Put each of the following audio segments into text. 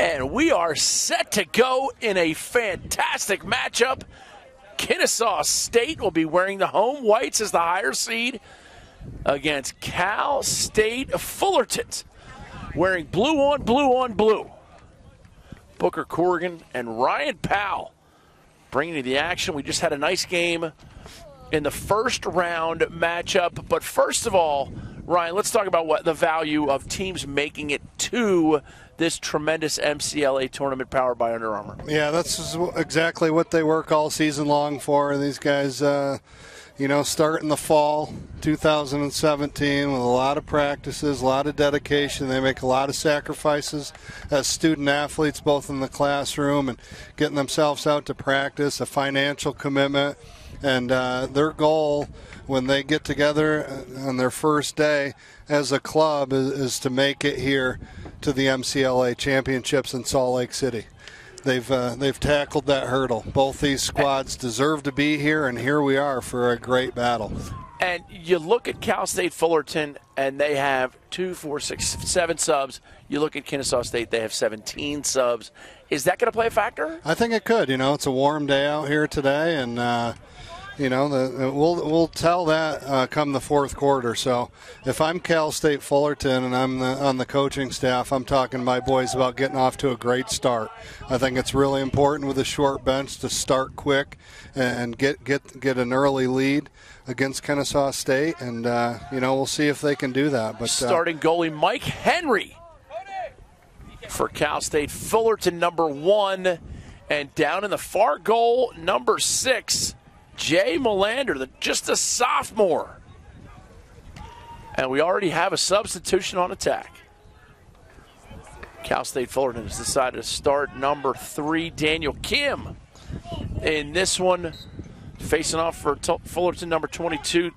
And we are set to go in a fantastic matchup. Kennesaw State will be wearing the home whites as the higher seed against Cal State Fullerton, wearing blue on blue on blue. Booker Corrigan and Ryan Powell bringing you the action. We just had a nice game in the first round matchup. But first of all, Ryan, let's talk about what the value of teams making it to this tremendous MCLA tournament powered by Under Armour. Yeah, that's exactly what they work all season long for. These guys, start in the fall 2017 with a lot of practices, a lot of dedication. They make a lot of sacrifices as student athletes, both in the classroom and getting themselves out to practice, a financial commitment. And their goal when they get together on their first day as a club is to make it here to the MCLA championships in Salt Lake City. They've tackled that hurdle. Both these squads deserve to be here, and here we are for a great battle. And you look at Cal State Fullerton, and they have 2, 4, 6, 7 subs. You look at Kennesaw State, they have 17 subs. Is that going to play a factor? I think it could. It's a warm day out here today, and we'll tell that come the fourth quarter. So if I'm Cal State Fullerton and I'm on the coaching staff, I'm talking to my boys about getting off to a great start. I think it's really important with a short bench to start quick and get an early lead against Kennesaw State, and we'll see if they can do that. But starting goalie Mike Henry for Cal State Fullerton, number 1, and down in the far goal, number 6. Jay Melander, just a sophomore. And we already have a substitution on attack. Cal State Fullerton has decided to start number 3, Daniel Kim. In this one, facing off for Fullerton, number 22,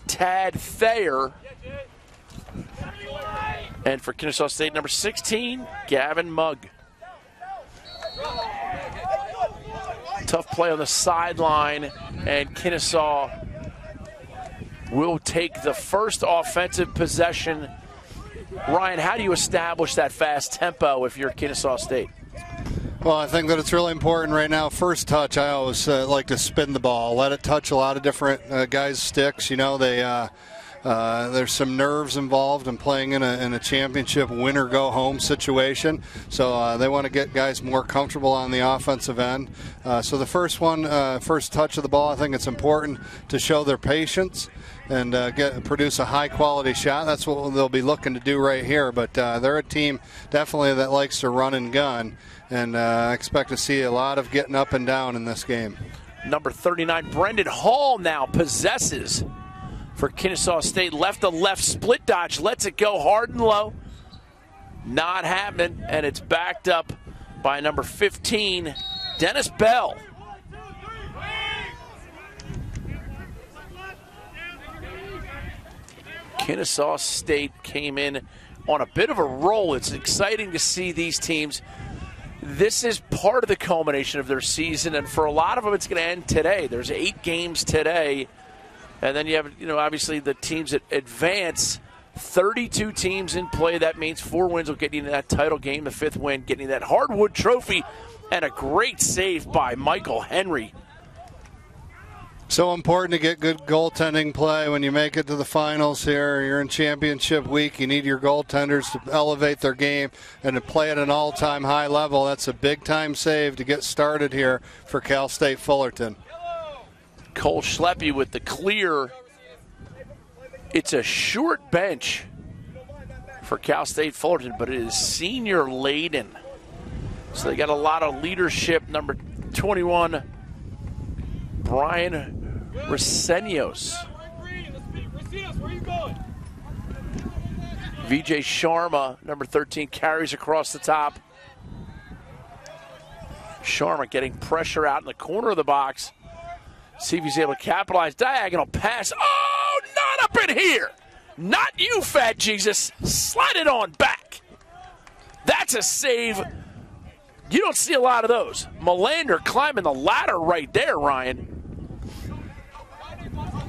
Tad Thayer. And for Kennesaw State, number 16, Gavin Mugg. Tough play on the sideline, and Kennesaw will take the first offensive possession. Ryan, how do you establish that fast tempo if you're Kennesaw State? Well, I think that it's really important right now. First touch, I always like to spin the ball, let it touch a lot of different guys' sticks. There's some nerves involved in playing in a championship win-or-go-home situation. So they want to get guys more comfortable on the offensive end. So the first touch of the ball, I think it's important to show their patience and produce a high-quality shot. That's what they'll be looking to do right here. But they're a team definitely that likes to run and gun, and I expect to see a lot of getting up and down in this game. Number 39, Brendan Hall now possesses for Kennesaw State. Left to left split dodge, lets it go hard and low. Not happening, and it's backed up by number 15, Dennis Bell. Kennesaw State came in on a bit of a roll. It's exciting to see these teams. This is part of the culmination of their season, and for a lot of them, it's going to end today. There's 8 games today. And then you have, obviously the teams that advance, 32 teams in play. That means 4 wins will get you into that title game. The 5th win getting you that hardwood trophy, and a great save by Michael Henry. So important to get good goaltending play when you make it to the finals here. You're in championship week. You need your goaltenders to elevate their game and to play at an all-time high level. That's a big-time save to get started here for Cal State Fullerton. Cole Schleppe with the clear. It's a short bench for Cal State Fullerton, but it is senior laden. So they got a lot of leadership. Number 21, Brian Resenios. Vijay Sharma, number 13, carries across the top. Sharma getting pressure out in the corner of the box. See if he's able to capitalize. Diagonal pass. Oh, not up in here. Not you, Fat Jesus. Slide it on back. That's a save. You don't see a lot of those. Melander climbing the ladder right there, Ryan.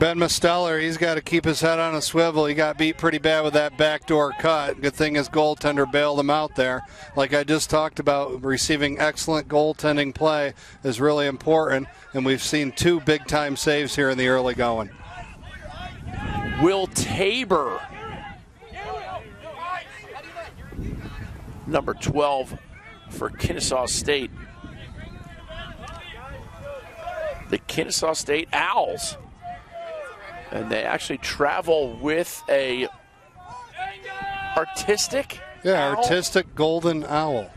Ben Musteller, he's got to keep his head on a swivel. He got beat pretty bad with that backdoor cut. Good thing his goaltender bailed him out there. Like I just talked about, receiving excellent goaltending play is really important, and we've seen 2 big-time saves here in the early going. Will Tabor, number 12 for Kennesaw State. The Kennesaw State Owls. And they actually travel with a artistic owl? Artistic golden owl.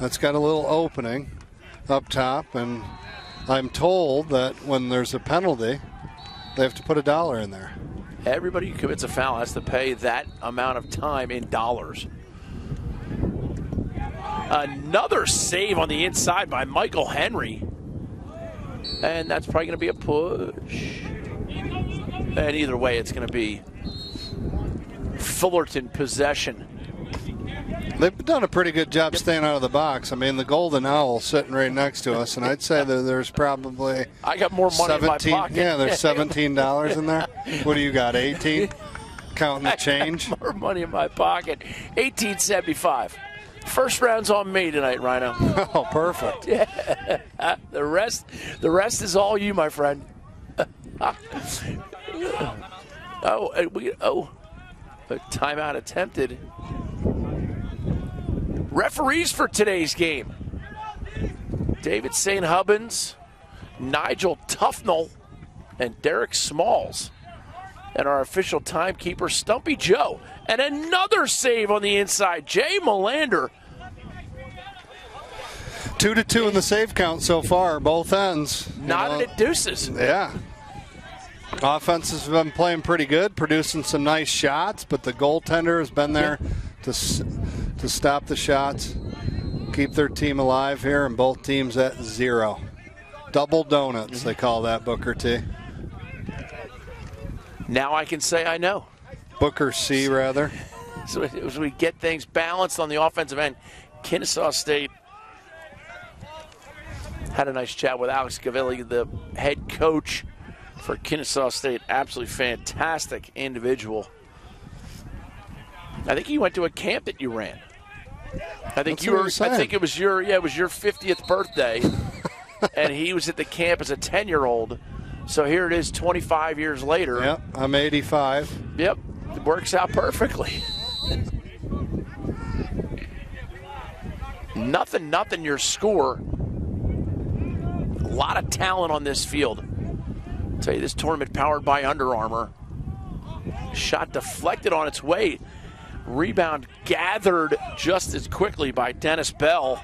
That's got a little opening up top, and I'm told that when there's a penalty, they have to put $1 in there. Everybody who commits a foul has to pay that amount of time in dollars. Another save on the inside by Michael Henry. And that's probably going to be a push. And either way, it's going to be Fullerton possession. They've done a pretty good job staying out of the box. I mean, the golden owl sitting right next to us, and I'd say that there's probably I got more money in my pocket. Yeah, there's $17 in there. What do you got, 18? Counting the change? I got more money in my pocket. $18.75. First round's on me tonight, Rhino. Oh, perfect. Yeah. The rest is all you, my friend. A timeout attempted. Referees for today's game: David St. Hubbins, Nigel Tufnell, and Derek Smalls. And our official timekeeper, Stumpy Joe. And another save on the inside, Jay Melander. 2-2 in the save count so far, both ends. Knotted at deuces. Yeah. Offense has been playing pretty good, producing some nice shots, but the goaltender has been there to stop the shots, keep their team alive here, and both teams at 0. Double donuts, they call that, Booker T. Now I can say I know. Booker C, rather. So as we get things balanced on the offensive end, Kennesaw State had a nice chat with Alex Gavilli, the head coach for Kennesaw State. Absolutely fantastic individual. I think he went to a camp that you ran. I think it was your 50th birthday, and he was at the camp as a 10-year-old. So here it is 25 years later. Yep, I'm 85. Yep, it works out perfectly. Nothing your score. A lot of talent on this field. I'll tell you, this tournament powered by Under Armour. Shot deflected on its way. Rebound gathered just as quickly by Dennis Bell.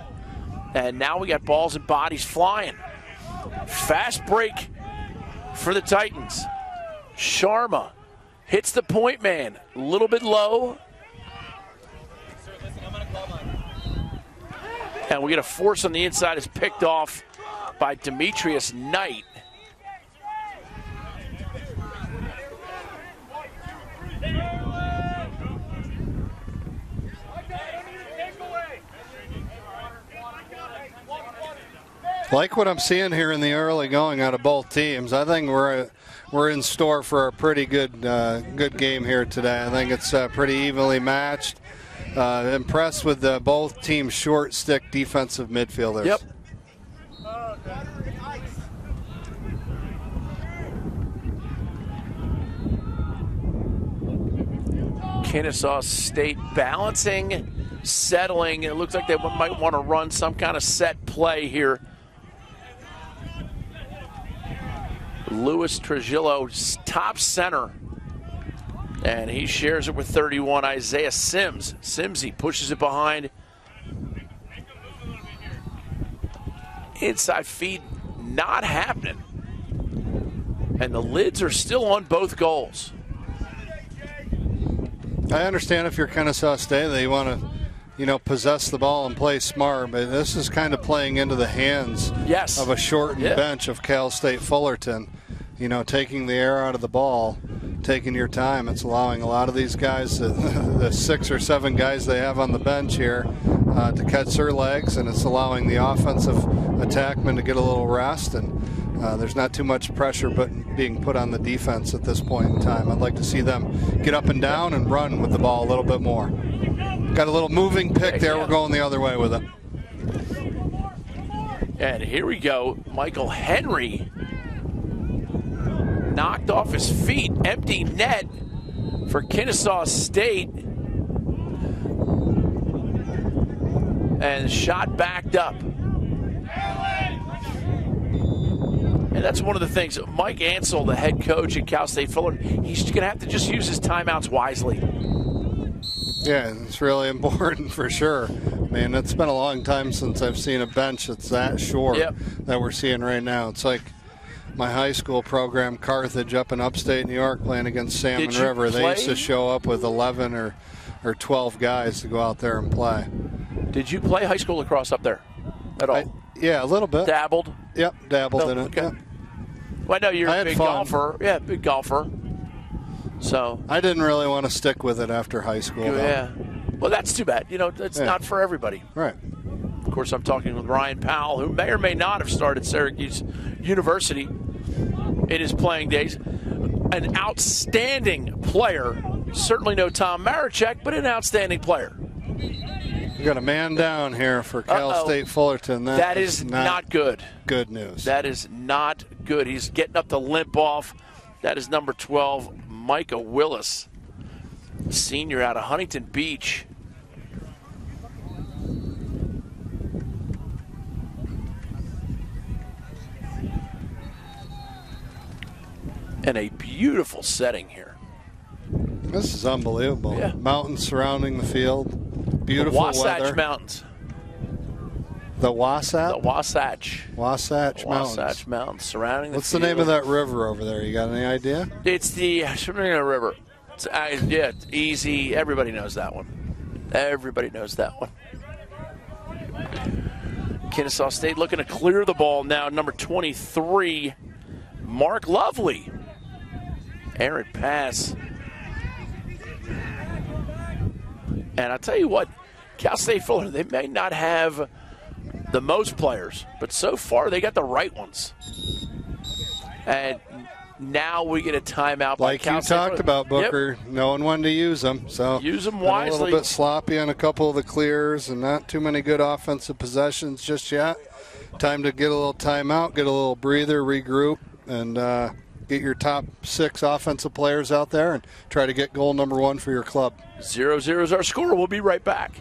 And now we got balls and bodies flying. Fast break for the Titans. Sharma hits the point man. A little bit low. And we get a force on the inside. Is picked off by Demetrius Knight. Like what I'm seeing here in the early going out of both teams. I think we're in store for a pretty good game here today. I think it's pretty evenly matched. Impressed with both teams' short stick defensive midfielders. Yep. Kennesaw State balancing, settling. It looks like they might want to run some kind of set play here. Louis Trujillo, top center. And he shares it with 31, Isaiah Sims. Simsy pushes it behind. Inside feed, not happening. And the lids are still on both goals. I understand if you're Kennesaw State that you want to, possess the ball and play smart, but this is kind of playing into the hands of a shortened bench of Cal State Fullerton. Taking the air out of the ball, taking your time. It's allowing a lot of these guys, the 6 or 7 guys they have on the bench here, to catch their legs, and it's allowing the offensive attackmen to get a little rest, and there's not too much pressure being put on the defense at this point in time. I'd like to see them get up and down and run with the ball a little bit more. Got a little moving pick there. We're going the other way with it. And here we go. Michael Henry knocked off his feet. Empty net for Kennesaw State. And shot backed up. And that's one of the things. Mike Ansel, the head coach at Cal State Fullerton, he's going to have to just use his timeouts wisely. Yeah, it's really important for sure. Man, it's been a long time since I've seen a bench that's that short that we're seeing right now. It's like my high school program, Carthage, up in upstate New York, playing against Salmon River. They used to show up with 11 or 12 guys to go out there and play. Did you play high school lacrosse up there at all? Yeah, a little bit. Dabbled? Yep, dabbled in it. Okay. Yeah. Well, I know you're a big golfer. Yeah, big golfer. So I didn't really want to stick with it after high school. Yeah. Well, that's too bad. You know, it's not for everybody. Right. Of course, I'm talking with Ryan Powell, who may or may not have started Syracuse University in his playing days. An outstanding player. Certainly no Tom Marachek, but an outstanding player. We got a man down here for Cal State Fullerton. That is not good. Good news. That is not good. He's getting up to limp off. That is number 12, Micah Willis, senior out of Huntington Beach. And a beautiful setting here. This is unbelievable. Yeah. Mountains surrounding the field. Beautiful weather. Wasatch Mountains. The Wasatch? The Wasatch. Wasatch Mountains. Wasatch Mountains surrounding the What's field. the name of that river over there? You got any idea? It's the Swimming River. It's easy. Everybody knows that one. Everybody knows that one. Kennesaw State looking to clear the ball now. Number 23, Mark Lovely. Errant pass. And I'll tell you what, Cal State Fullerton, they may not have the most players, but so far they got the right ones. And now we get a timeout by Cal State. Like you talked about, Booker, knowing when to use them. So use them wisely. A little bit sloppy on a couple of the clears and not too many good offensive possessions just yet. Time to get a little timeout, get a little breather, regroup, and get your top 6 offensive players out there and try to get goal number 1 for your club. 0-0 is our score. We'll be right back.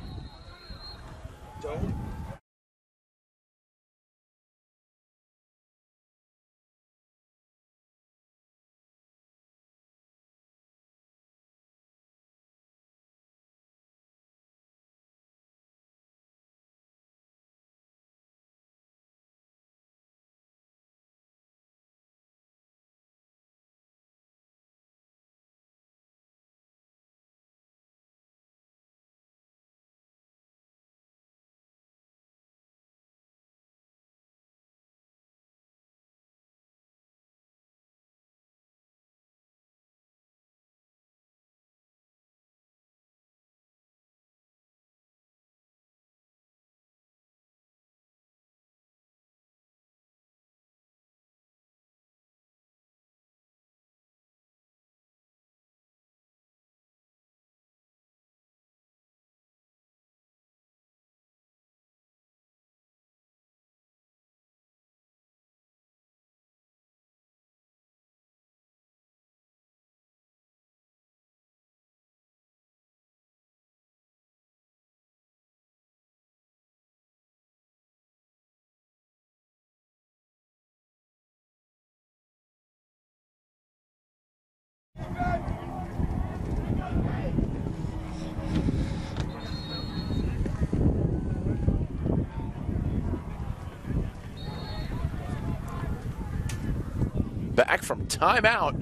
Back from timeout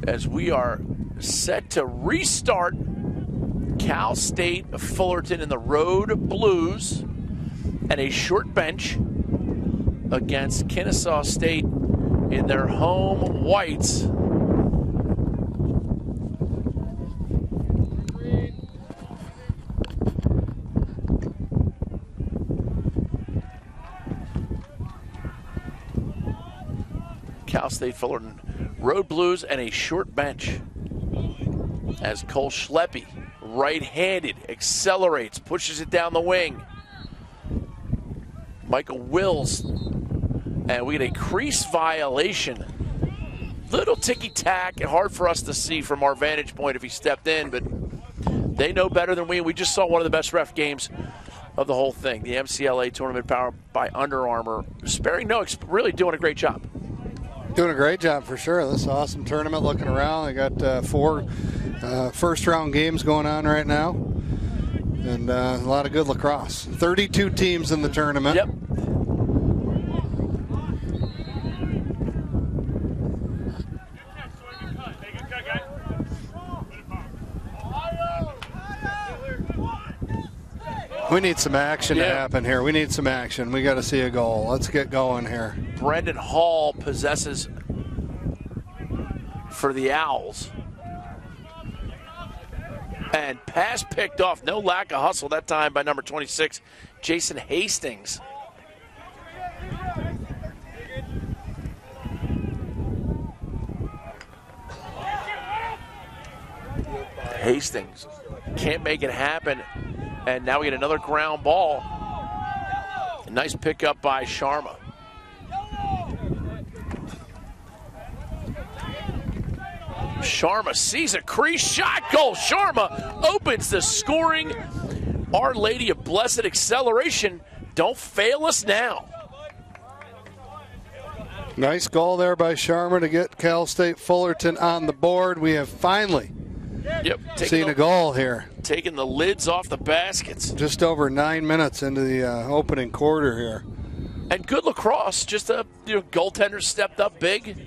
as we are set to restart. Cal State Fullerton in the Road Blues and a short bench against Kennesaw State in their home whites. Cal State Fullerton. Road Blues and a short bench. As Cole Schleppe, right-handed, accelerates, pushes it down the wing. Michael Wills. And we get a crease violation. Little ticky-tack, hard for us to see from our vantage point if he stepped in, but they know better than we. We just saw one of the best ref games of the whole thing. The MCLA tournament powered by Under Armour. Sparing no, really doing a great job. Doing a great job for sure. This is an awesome tournament. Looking around, they got 4 first-round games going on right now, and a lot of good lacrosse. 32 teams in the tournament. Yep. We need some action to happen here. We need some action. We got to see a goal. Let's get going here. Brendan Hall possesses for the Owls. And pass picked off. No lack of hustle that time by number 26, Jason Hastings. Hastings can't make it happen. And now we get another ground ball. A nice pickup by Sharma. Sharma sees a crease shot goal. Sharma opens the scoring. Our Lady of Blessed Acceleration. Don't fail us now. Nice goal there by Sharma to get Cal State Fullerton on the board. We have finally seen a goal here. Taking the lids off the baskets. Just over 9 minutes into the opening quarter here. And good lacrosse. Just a goaltender stepped up big.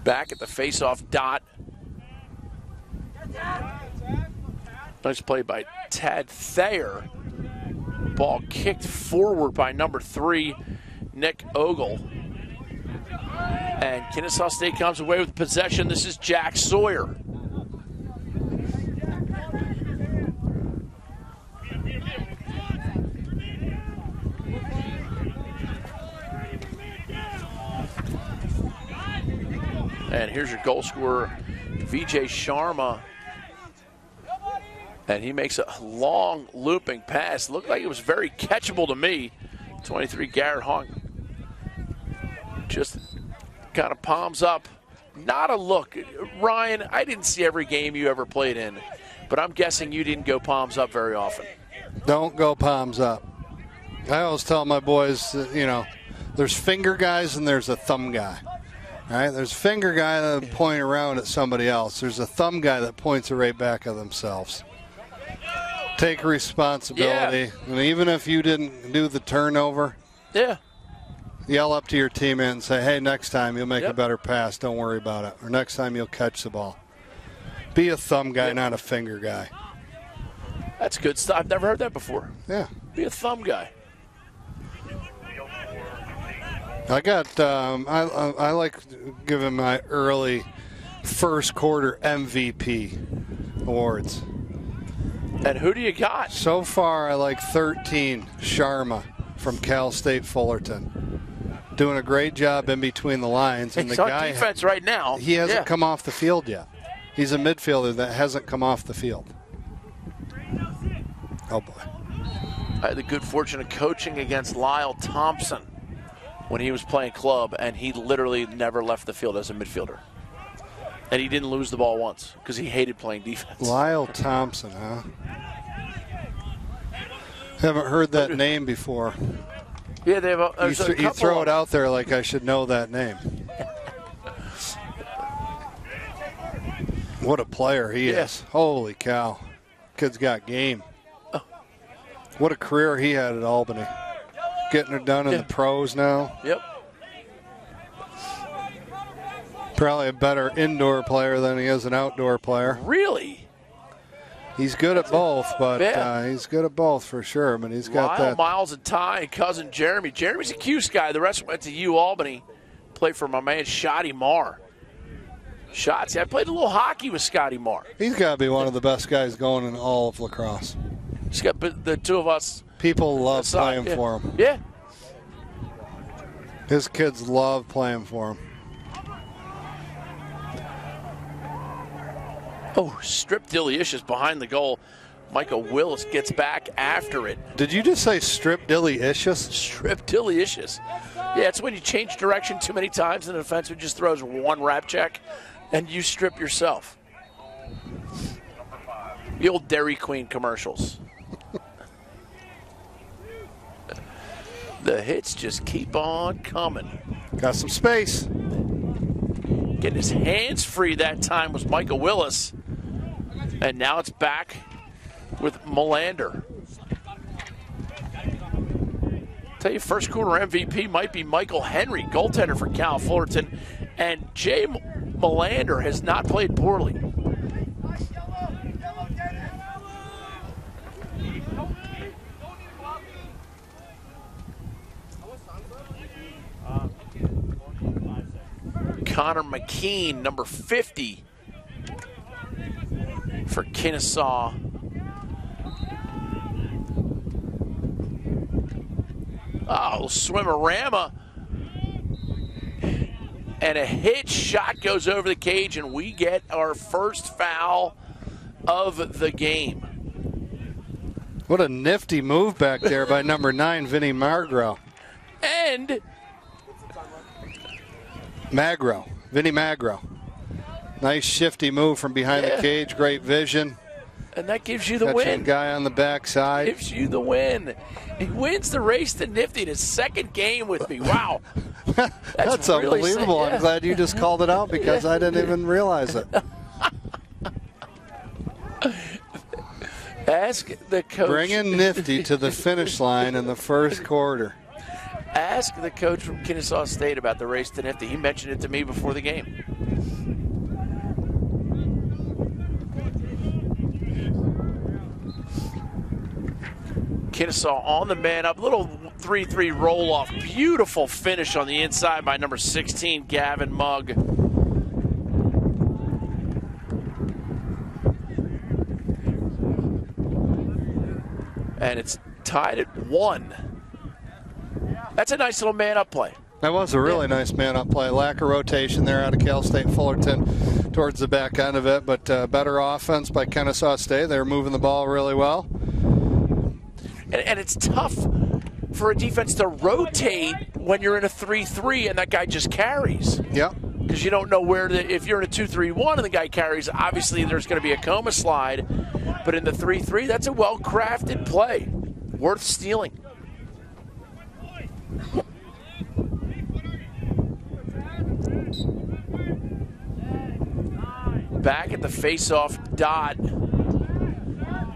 Back at the face-off dot. Nice play by Tad Thayer. Ball kicked forward by number 3, Nick Ogle. And Kennesaw State comes away with possession. This is Jack Sawyer. And here's your goal scorer, VJ Sharma. And he makes a long looping pass. Looked like it was very catchable to me. 23, Garrett Hong. Just kind of palms up. Not a look. Ryan, I didn't see every game you ever played in, but I'm guessing you didn't go palms up very often. Don't go palms up. I always tell my boys, there's finger guys and there's a thumb guy. All right, there's a finger guy that point around at somebody else. There's a thumb guy that points it right back at themselves. Take responsibility. And even if you didn't do the turnover, yell up to your teammate and say, hey, next time you'll make a better pass. Don't worry about it. Or next time you'll catch the ball. Be a thumb guy, not a finger guy. That's good stuff. I've never heard that before. Yeah. Be a thumb guy. I got, I like giving my early first quarter MVP awards. And who do you got? So far, I like 13, Sharma from Cal State Fullerton. Doing a great job in between the lines. And He's the on guy, defense right now. He hasn't come off the field yet. He's a midfielder that hasn't come off the field. Oh, boy. I had the good fortune of coaching against Lyle Thompson when he was playing club, and he literally never left the field as a midfielder. And he didn't lose the ball once because he hated playing defense. Lyle Thompson, huh? Haven't heard that name before. Yeah, they have you throw it out there like I should know that name. What a player he is. Holy cow. Kid's got game. What a career he had at Albany. Getting it done in the pros now. Yep. Probably a better indoor player than he is an outdoor player. Really? He's good at both, but he's good at both for sure. But he's got that. Miles and Ty and cousin Jeremy. Jeremy's a Cuse guy. The rest went to U Albany. Played for my man Shotty Marr. Shots. I played a little hockey with Scotty Marr. He's got to be one of the best guys going in all of lacrosse. He's got the two of us. People love playing for him. Yeah. His kids love playing for him. Oh, strip delicious behind the goal. Michael Willis gets back after it. Did you just say strip delicious? Strip delicious. Yeah, it's when you change direction too many times and the defenseman just throws one wrap check and you strip yourself. The old Dairy Queen commercials. The hits just keep on coming. Got some space. Getting his hands free that time was Michael Willis. And now it's back with Melander. Tell you, first quarter MVP might be Michael Henry, goaltender for Cal Fullerton. And Jay Melander has not played poorly. Connor McKean, number 50 for Kennesaw. Oh, swimmerama. And a hit shot goes over the cage, and we get our first foul of the game. What a nifty move back there by number 9, Vinny Magro. And Vinny Magro. Nice shifty move from behind the cage, great vision. And that gives you the Catching win. Guy on the backside. Gives you the win. He wins the race to Nifty in his second game with me. Wow. That's really unbelievable. I'm glad you just called it out because I didn't even realize it. Ask the coach. Bringing Nifty to the finish line in the first quarter. Ask the coach from Kennesaw State about the race to Nifty. He mentioned it to me before the game. Kennesaw on the man up. Little 3-3 roll off. Beautiful finish on the inside by number 16, Gavin Mugg. And it's tied at 1. That's a nice little man up play. That was a really nice man-up play. Lack of rotation there out of Cal State Fullerton towards the back end of it, but better offense by Kennesaw State. They were moving the ball really well. And it's tough for a defense to rotate when you're in a 3-3 and that guy just carries. Yep. Because you don't know where if you're in a 2-3-1 and the guy carries, obviously there's going to be a coma slide. But in the 3-3, that's a well-crafted play. Worth stealing. Back at the face-off dot.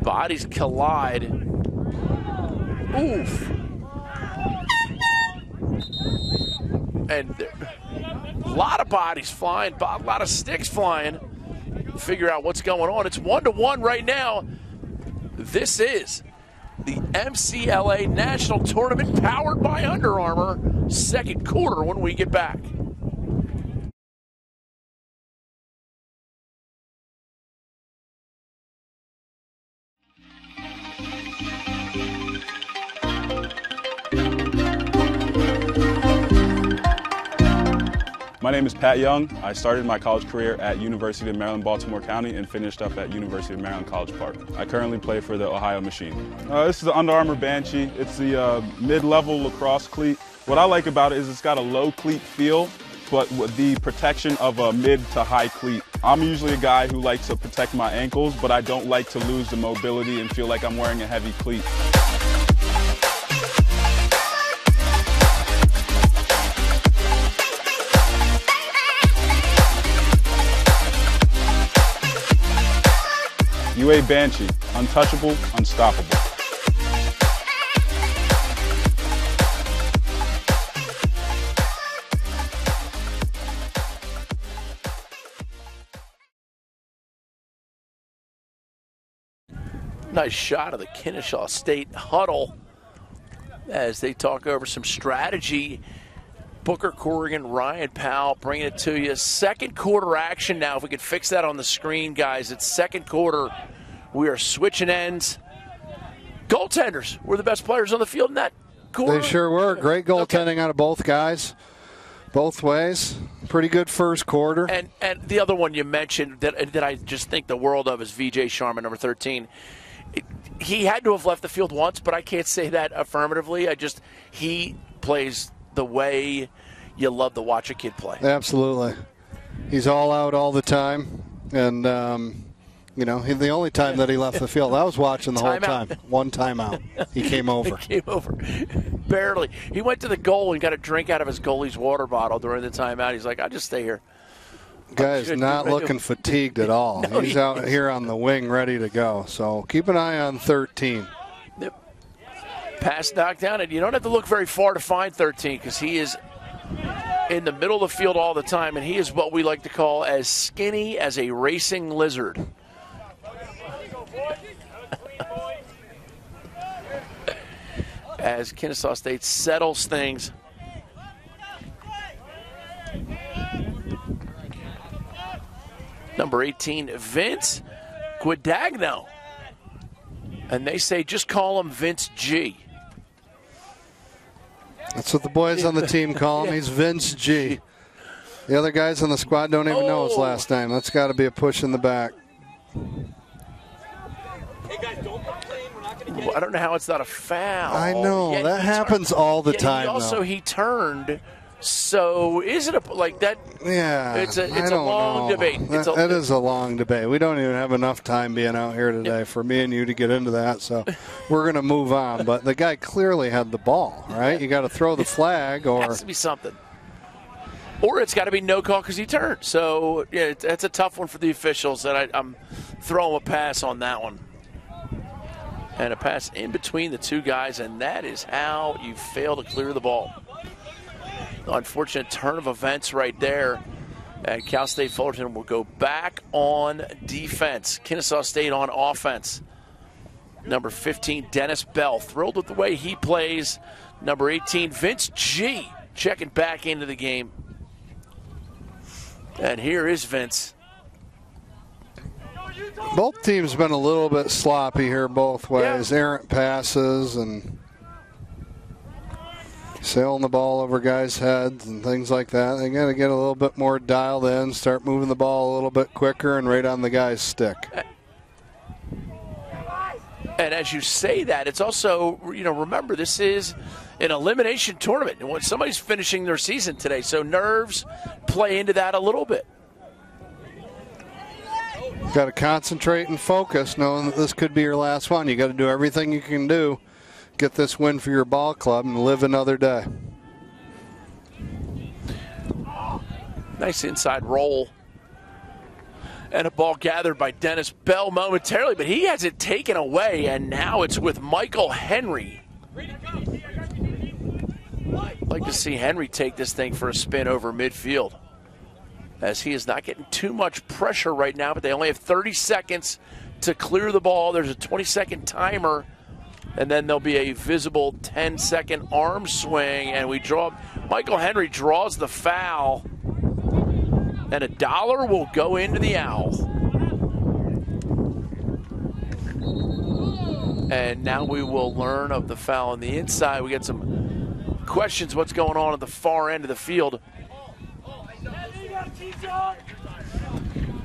Bodies collide. Oof. And a lot of bodies flying, a lot of sticks flying. Figure out what's going on. It's 1-1 right now. This is the MCLA National Tournament powered by Under Armour. Second quarter when we get back. My name is Pat Young. I started my college career at University of Maryland, Baltimore County, and finished up at University of Maryland, College Park. I currently play for the Ohio Machine. This is the Under Armour Banshee. It's the mid-level lacrosse cleat. What I like about it is it's got a low cleat feel, but with the protection of a mid to high cleat. I'm usually a guy who likes to protect my ankles, but I don't like to lose the mobility and feel like I'm wearing a heavy cleat. UA Banshee, untouchable, unstoppable. Nice shot of the Kennesaw State huddle as they talk over some strategy. Booker Corrigan, Ryan Powell bringing it to you. Second quarter action now. If we could fix that on the screen, guys. It's second quarter. We are switching ends. Goaltenders were the best players on the field in that quarter. They sure were. Great goaltending out of both guys. Both ways. Pretty good first quarter. And the other one you mentioned that I just think the world of is VJ Sharma, number 13. He had to have left the field once, but I can't say that affirmatively. He plays the way you love to watch a kid play. Absolutely. He's all out all the time. And, the only time that he left the field, I was watching the whole time. One timeout. He came over. He came over. Barely. He went to the goal and got a drink out of his goalie's water bottle during the timeout. He's like, I'll just stay here. Guy's not looking fatigued at all. No, he's out here on the wing ready to go. So keep an eye on 13. Yep. Pass knocked down, and you don't have to look very far to find 13 because he is in the middle of the field all the time, and he is what we like to call as skinny as a racing lizard. As Kennesaw State settles things. Number 18, Vince Guadagno. And they say just call him Vince G. That's what the boys on the team call him. He's Vince G. The other guys on the squad don't even know his last name. That's got to be a push in the back. Hey guys, don't complain. We're not going to get I don't know how it's not a foul. I know. Yet that happens all the time, Also, though. he turned. So is it like that? Yeah. It's a long debate. It is a long debate. We don't even have enough time being out here today for me and you to get into that. So we're going to move on. But the guy clearly had the ball, right? You got to throw the flag or. It has to be something. Or it's got to be no call because he turned. So, yeah, that's a tough one for the officials, and I'm throwing a pass on that one. And a pass in between the two guys, and that is how you fail to clear the ball. Unfortunate turn of events right there. And Cal State Fullerton will go back on defense. Kennesaw State on offense. Number 15, Dennis Bell. Thrilled with the way he plays. Number 18, Vince G. Checking back into the game. And here is Vince. Both teams been a little bit sloppy here both ways. Yeah. Errant passes and sailing the ball over guys' heads and things like that. They got to get a little bit more dialed in, start moving the ball a little bit quicker and right on the guy's stick. And as you say that, it's also, remember, this is an elimination tournament. And when somebody's finishing their season today, so nerves play into that a little bit. Got to concentrate and focus, knowing that this could be your last one. You got to do everything you can do, get this win for your ball club, and live another day. Nice inside roll. And a ball gathered by Dennis Bell momentarily, but he has it taken away, and now it's with Michael Henry. I'd like to see Henry take this thing for a spin over midfield, as he is not getting too much pressure right now, but they only have 30 seconds to clear the ball. There's a 20-second timer, and then there'll be a visible 10-second arm swing, and we draw. Michael Henry draws the foul, and $1 will go into the Owl. And now we will learn of the foul on the inside. We got some questions what's going on at the far end of the field.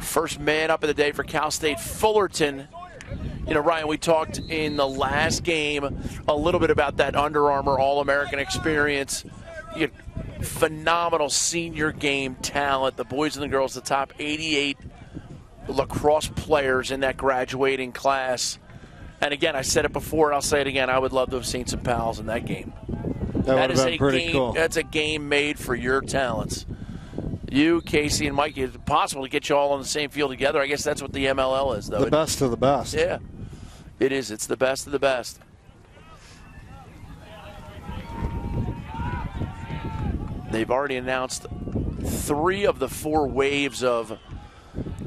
First man up of the day for Cal State Fullerton. Ryan, we talked in the last game a little bit about that Under Armour All-American experience. You had phenomenal senior game talent. The boys and the girls, the top 88 lacrosse players in that graduating class. And again, I said it before, and I'll say it again, I would love to have seen some pals in that game. That is a pretty game, cool. That's a game made for your talents. You, Casey, and Mike, it's possible to get you all on the same field together. I guess that's what the MLL is, though. The best of the best. Yeah, it is. It's the best of the best. They've already announced 3 of the 4 waves of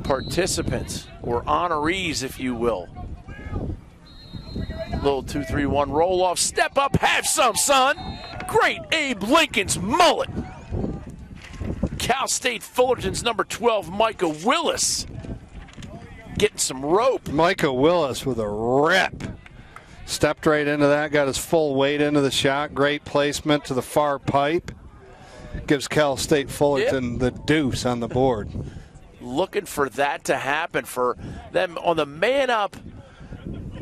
participants, or honorees, if you will. Little 2-3-1 roll off. Step up, have some, son. Great Abe Lincoln's mullet. Cal State Fullerton's number 12, Micah Willis, getting some rope. Micah Willis with a rip. Stepped right into that, got his full weight into the shot. Great placement to the far pipe. Gives Cal State Fullerton the deuce on the board. Looking for that to happen for them on the man up.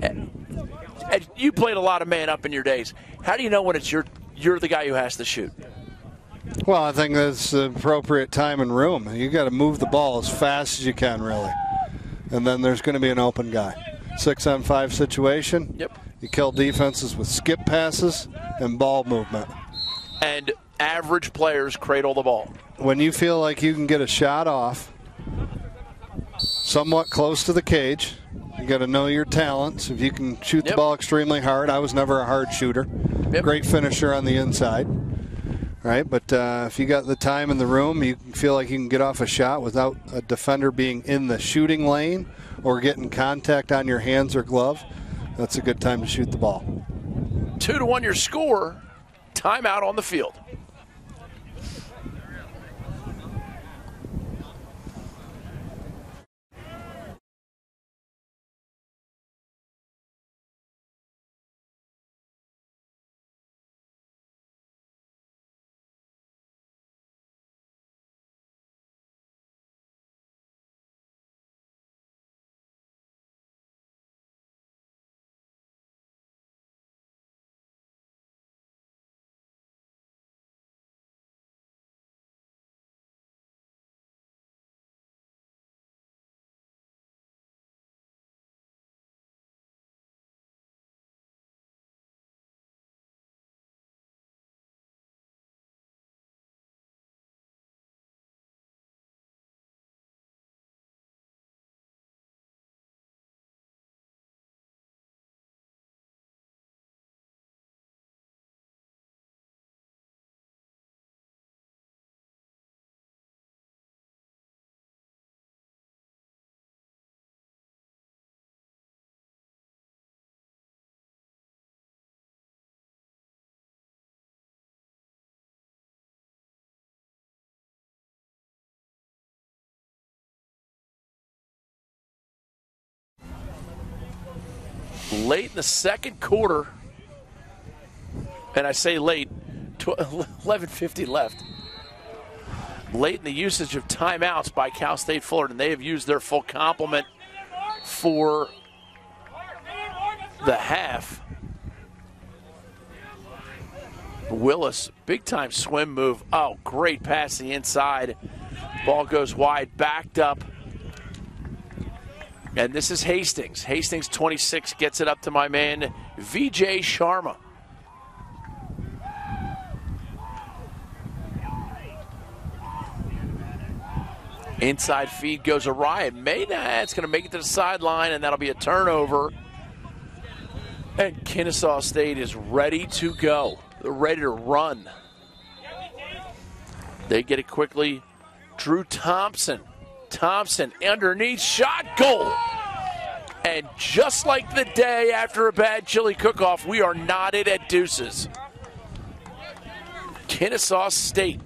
And you played a lot of man up in your days. How do you know when it's you're the guy who has to shoot? Well, I think that's the appropriate time and room. You got to move the ball as fast as you can, really. And then there's going to be an open guy. 6-on-5 situation. Yep. You kill defenses with skip passes and ball movement. And average players cradle the ball. When you feel like you can get a shot off somewhat close to the cage, you got to know your talents. If you can shoot the ball extremely hard, I was never a hard shooter. Great finisher on the inside. Right, but if you got the time in the room, you feel like you can get off a shot without a defender being in the shooting lane or getting contact on your hands or glove, that's a good time to shoot the ball. 2-1 your score. Timeout on the field. Late in the second quarter, and I say late, 11:50 left. Late in the usage of timeouts by Cal State Fullerton. They have used their full complement for the half. Willis, big time swim move. Oh, great pass to the inside. Ball goes wide, backed up. And this is Hastings. Hastings 26 gets it up to my man, VJ Sharma. Inside feed goes awry. It's going to make it to the sideline, and that'll be a turnover. And Kennesaw State is ready to go. They're ready to run. They get it quickly. Drew Thompson. Thompson underneath, shot, goal. And just like the day after a bad chili cook-off, we are knotted at deuces. Kennesaw State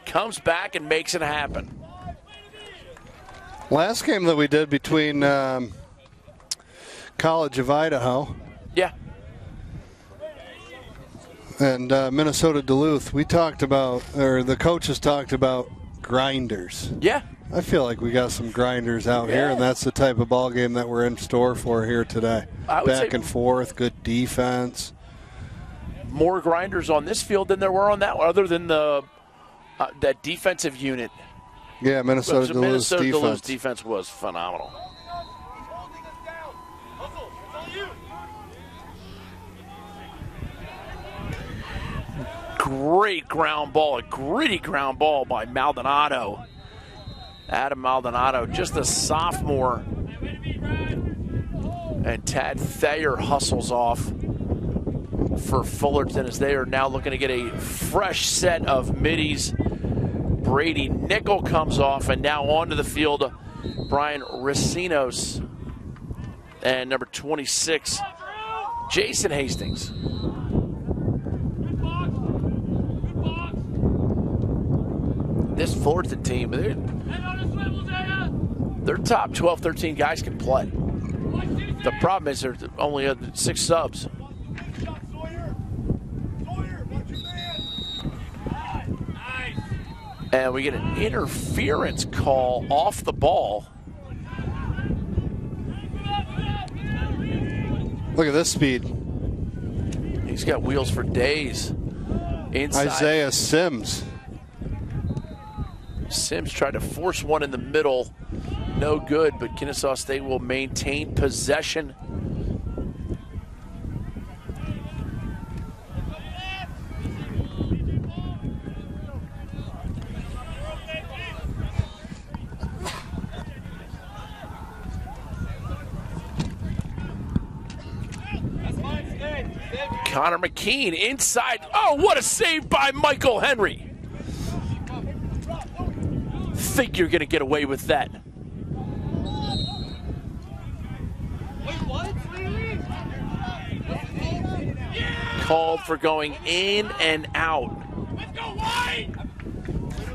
comes back and makes it happen. Last game that we did between College of Idaho and Minnesota Duluth, we talked about, or the coaches talked about grinders. Yeah. I feel like we got some grinders out here, and that's the type of ball game that we're in store for here today. Back and forth, good defense. More grinders on this field than there were on that one, other than the that defensive unit. Yeah, Minnesota Duluth's defense was phenomenal. Great ground ball, a gritty ground ball by Maldonado. Adam Maldonado, just a sophomore. And Tad Thayer hustles off for Fullerton as they are now looking to get a fresh set of middies. Brady Nickel comes off, and now onto the field, Brian Racinos. And number 26, Jason Hastings. This Fullerton team, their top 12, 13 guys can play. The problem is there's only 6 subs. And we get an interference call off the ball. Look at this speed. He's got wheels for days. Inside. Isaiah Sims. Sims tried to force one in the middle. No good, but Kennesaw State will maintain possession. Connor McKean inside. Oh, what a save by Michael Henry. Think you're going to get away with that. Called for going in and out.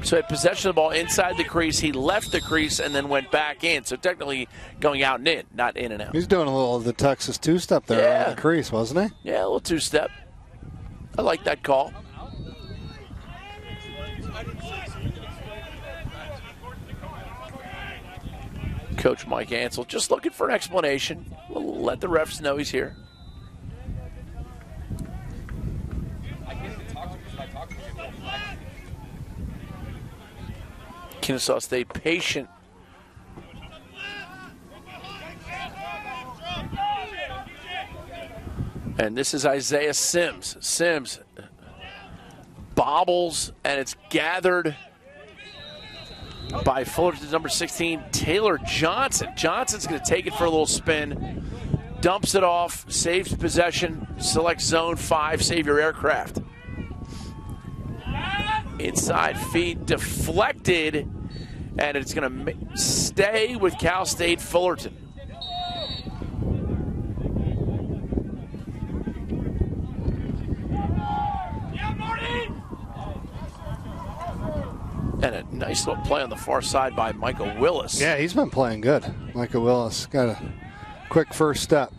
So had possession of the ball inside the crease. He left the crease and then went back in. So technically going out and in, not in and out. He's doing a little of the Texas two-step there on the crease, wasn't he? Yeah, a little two-step. I like that call. Coach Mike Ansel just looking for an explanation. We'll let the refs know he's here. Kennesaw State patient. And this is Isaiah Sims. Sims bobbles, and it's gathered by Fullerton's number 16, Taylor Johnson. Johnson's going to take it for a little spin, dumps it off, saves possession, selects zone 5, save your aircraft. Inside feed deflected, and it's going to stay with Cal State Fullerton. And a nice little play on the far side by Michael Willis. Yeah, he's been playing good. Michael Willis got a quick first step.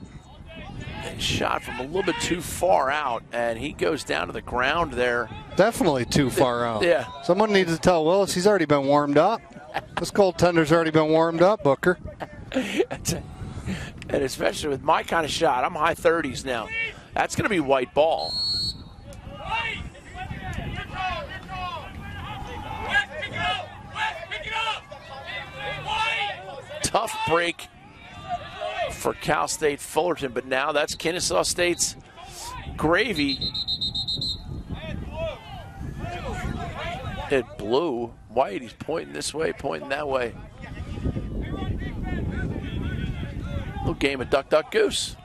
Shot from a little bit too far out, and he goes down to the ground there. Definitely too far out. Yeah. Someone needs to tell Willis he's already been warmed up. This goaltender's already been warmed up, Booker. And especially with my kind of shot, I'm high 30s now. That's going to be white ball. Tough break for Cal State Fullerton, but now that's Kennesaw State's gravy. It blew. White, he's pointing this way, pointing that way. Little game of duck, duck, goose.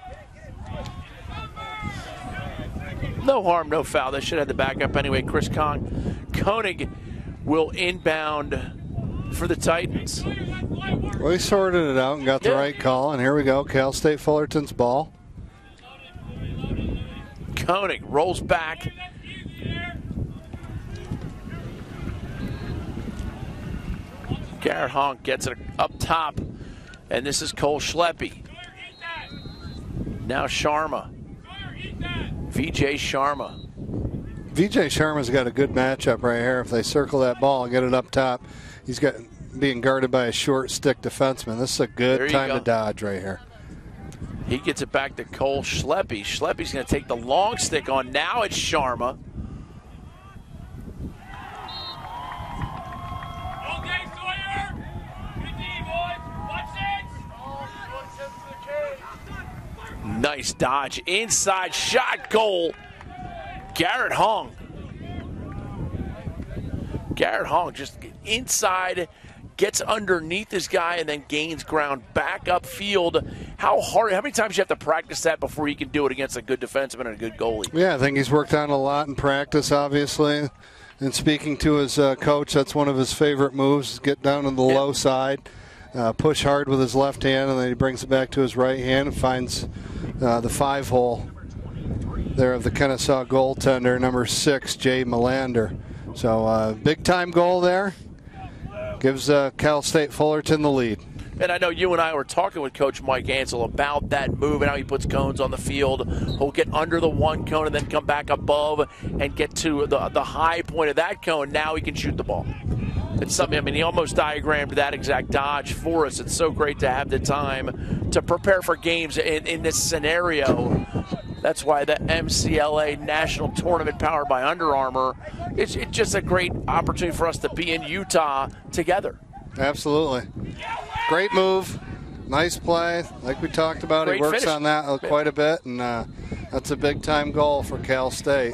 No harm, no foul. They should have the backup anyway. Chris Koenig will inbound for the Titans. Well, he sorted it out and got the right call, and here we go. Cal State Fullerton's ball. Koenig rolls back. Garrett Honk gets it up top, and this is Cole Schleppe. Now Sharma. VJ Sharma. VJ Sharma's got a good matchup right here. If they circle that ball and get it up top, he's got being guarded by a short stick defenseman. This is a good time to dodge right here. He gets it back to Cole Schleppe. Schleppe's going to take the long stick on. Now it's Sharma. Nice dodge. Inside shot, goal. Garrett Hong. Garrett Hong just inside, gets underneath this guy, and then gains ground back upfield. How many times you have to practice that before you can do it against a good defenseman and a good goalie? Yeah, I think he's worked on a lot in practice, obviously. And speaking to his coach, that's one of his favorite moves, is get down on the low side, push hard with his left hand, and then he brings it back to his right hand and finds the 5-hole there of the Kennesaw goaltender, number 6, Jay Melander. So big-time goal there. Gives Cal State Fullerton the lead. And I know you and I were talking with Coach Mike Ansel about that move and how he puts cones on the field. He'll get under the one cone and then come back above and get to the high point of that cone. Now he can shoot the ball. It's something, I mean, he almost diagrammed that exact dodge for us. It's so great to have the time to prepare for games in this scenario. That's why the MCLA National Tournament powered by Under Armour, it's just a great opportunity for us to be in Utah together. Absolutely. Great move. Nice play. Like we talked about, Great he works finish on that quite a bit, and that's a big-time goal for Cal State.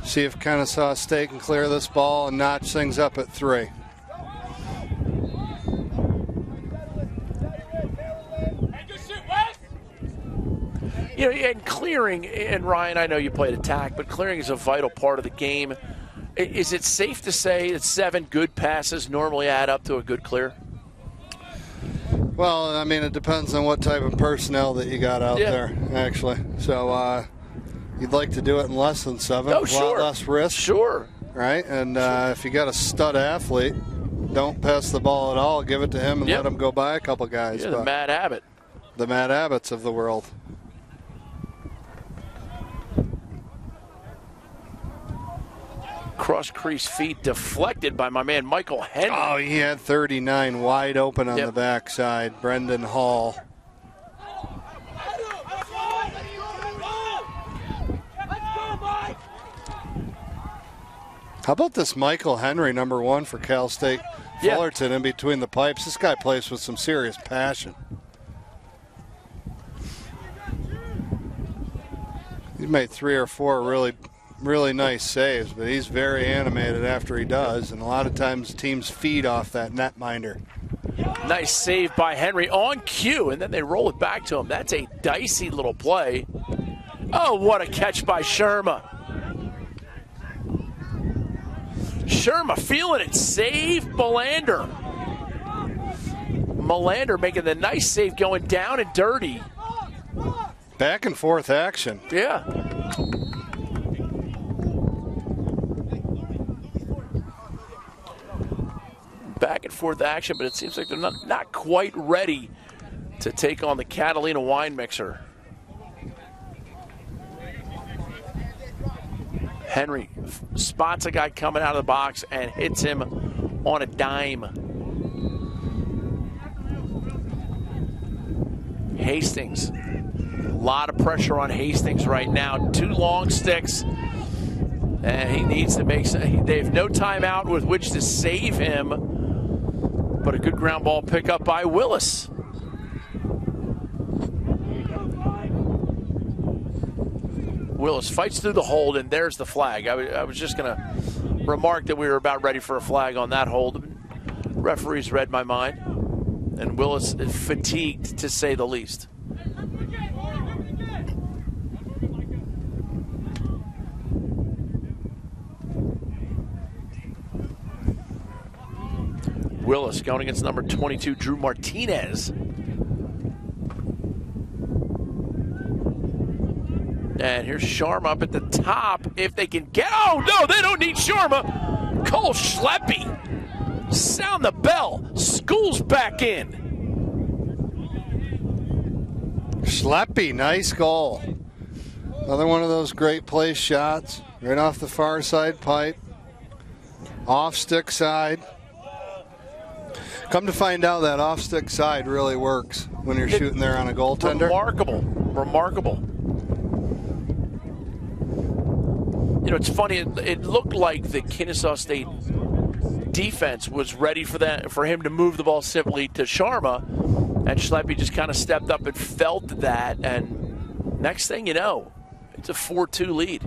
See if Kennesaw State can clear this ball and notch things up at 3. You know, and clearing, and Ryan, I know you played attack, but clearing is a vital part of the game. Is it safe to say that 7 good passes normally add up to a good clear? Well, I mean, it depends on what type of personnel that you got out there, actually. So you'd like to do it in less than 7. Oh, a sure. lot less risk. Sure. Right? And if you got a stud athlete, don't pass the ball at all. Give it to him and let him go by a couple guys. Yeah, the Mad Abbott. The Mad Abbotts of the world. Cross-crease feet deflected by my man Michael Henry. Oh, he had 39 wide open on the backside. Brendan Hall. How about this Michael Henry, number 1 for Cal State Fullerton, in between the pipes? This guy plays with some serious passion. He's made 3 or 4 really nice saves, but he's very animated after he does, and a lot of times teams feed off that netminder. Nice save by Henry on cue, and then they roll it back to him. That's a dicey little play. Oh, what a catch by Sherma. Sherma feeling it. Save Melander. Melander making the nice save, going down and dirty. Back and forth action. Yeah. Back and forth action, but it seems like they're not quite ready to take on the Catalina wine mixer. Henry spots a guy coming out of the box and hits him on a dime. Hastings. A lot of pressure on Hastings right now. 2 long sticks. And he needs to make some. They have no timeout with which to save him. But a good ground ball pickup by Willis. Willis fights through the hold, and there's the flag. I was just going to remark that we were about ready for a flag on that hold. Referees read my mind, and Willis is fatigued, to say the least. Willis going against number 22, Drew Martinez. And here's Sharma up at the top. If they can get... Oh, no, they don't need Sharma. Cole Schleppe. Sound the bell. School's back in. Schleppe, nice goal. Another one of those great place shots. Right off the far side pipe. Off stick side. Come to find out that off stick side really works when you're shooting there on a goaltender. Remarkable. Remarkable. You know, it's funny. It looked like the Kennesaw State defense was ready for him to move the ball simply to Sharma, and Schleppe just kind of stepped up and felt that, and next thing you know, it's a 4-2 lead.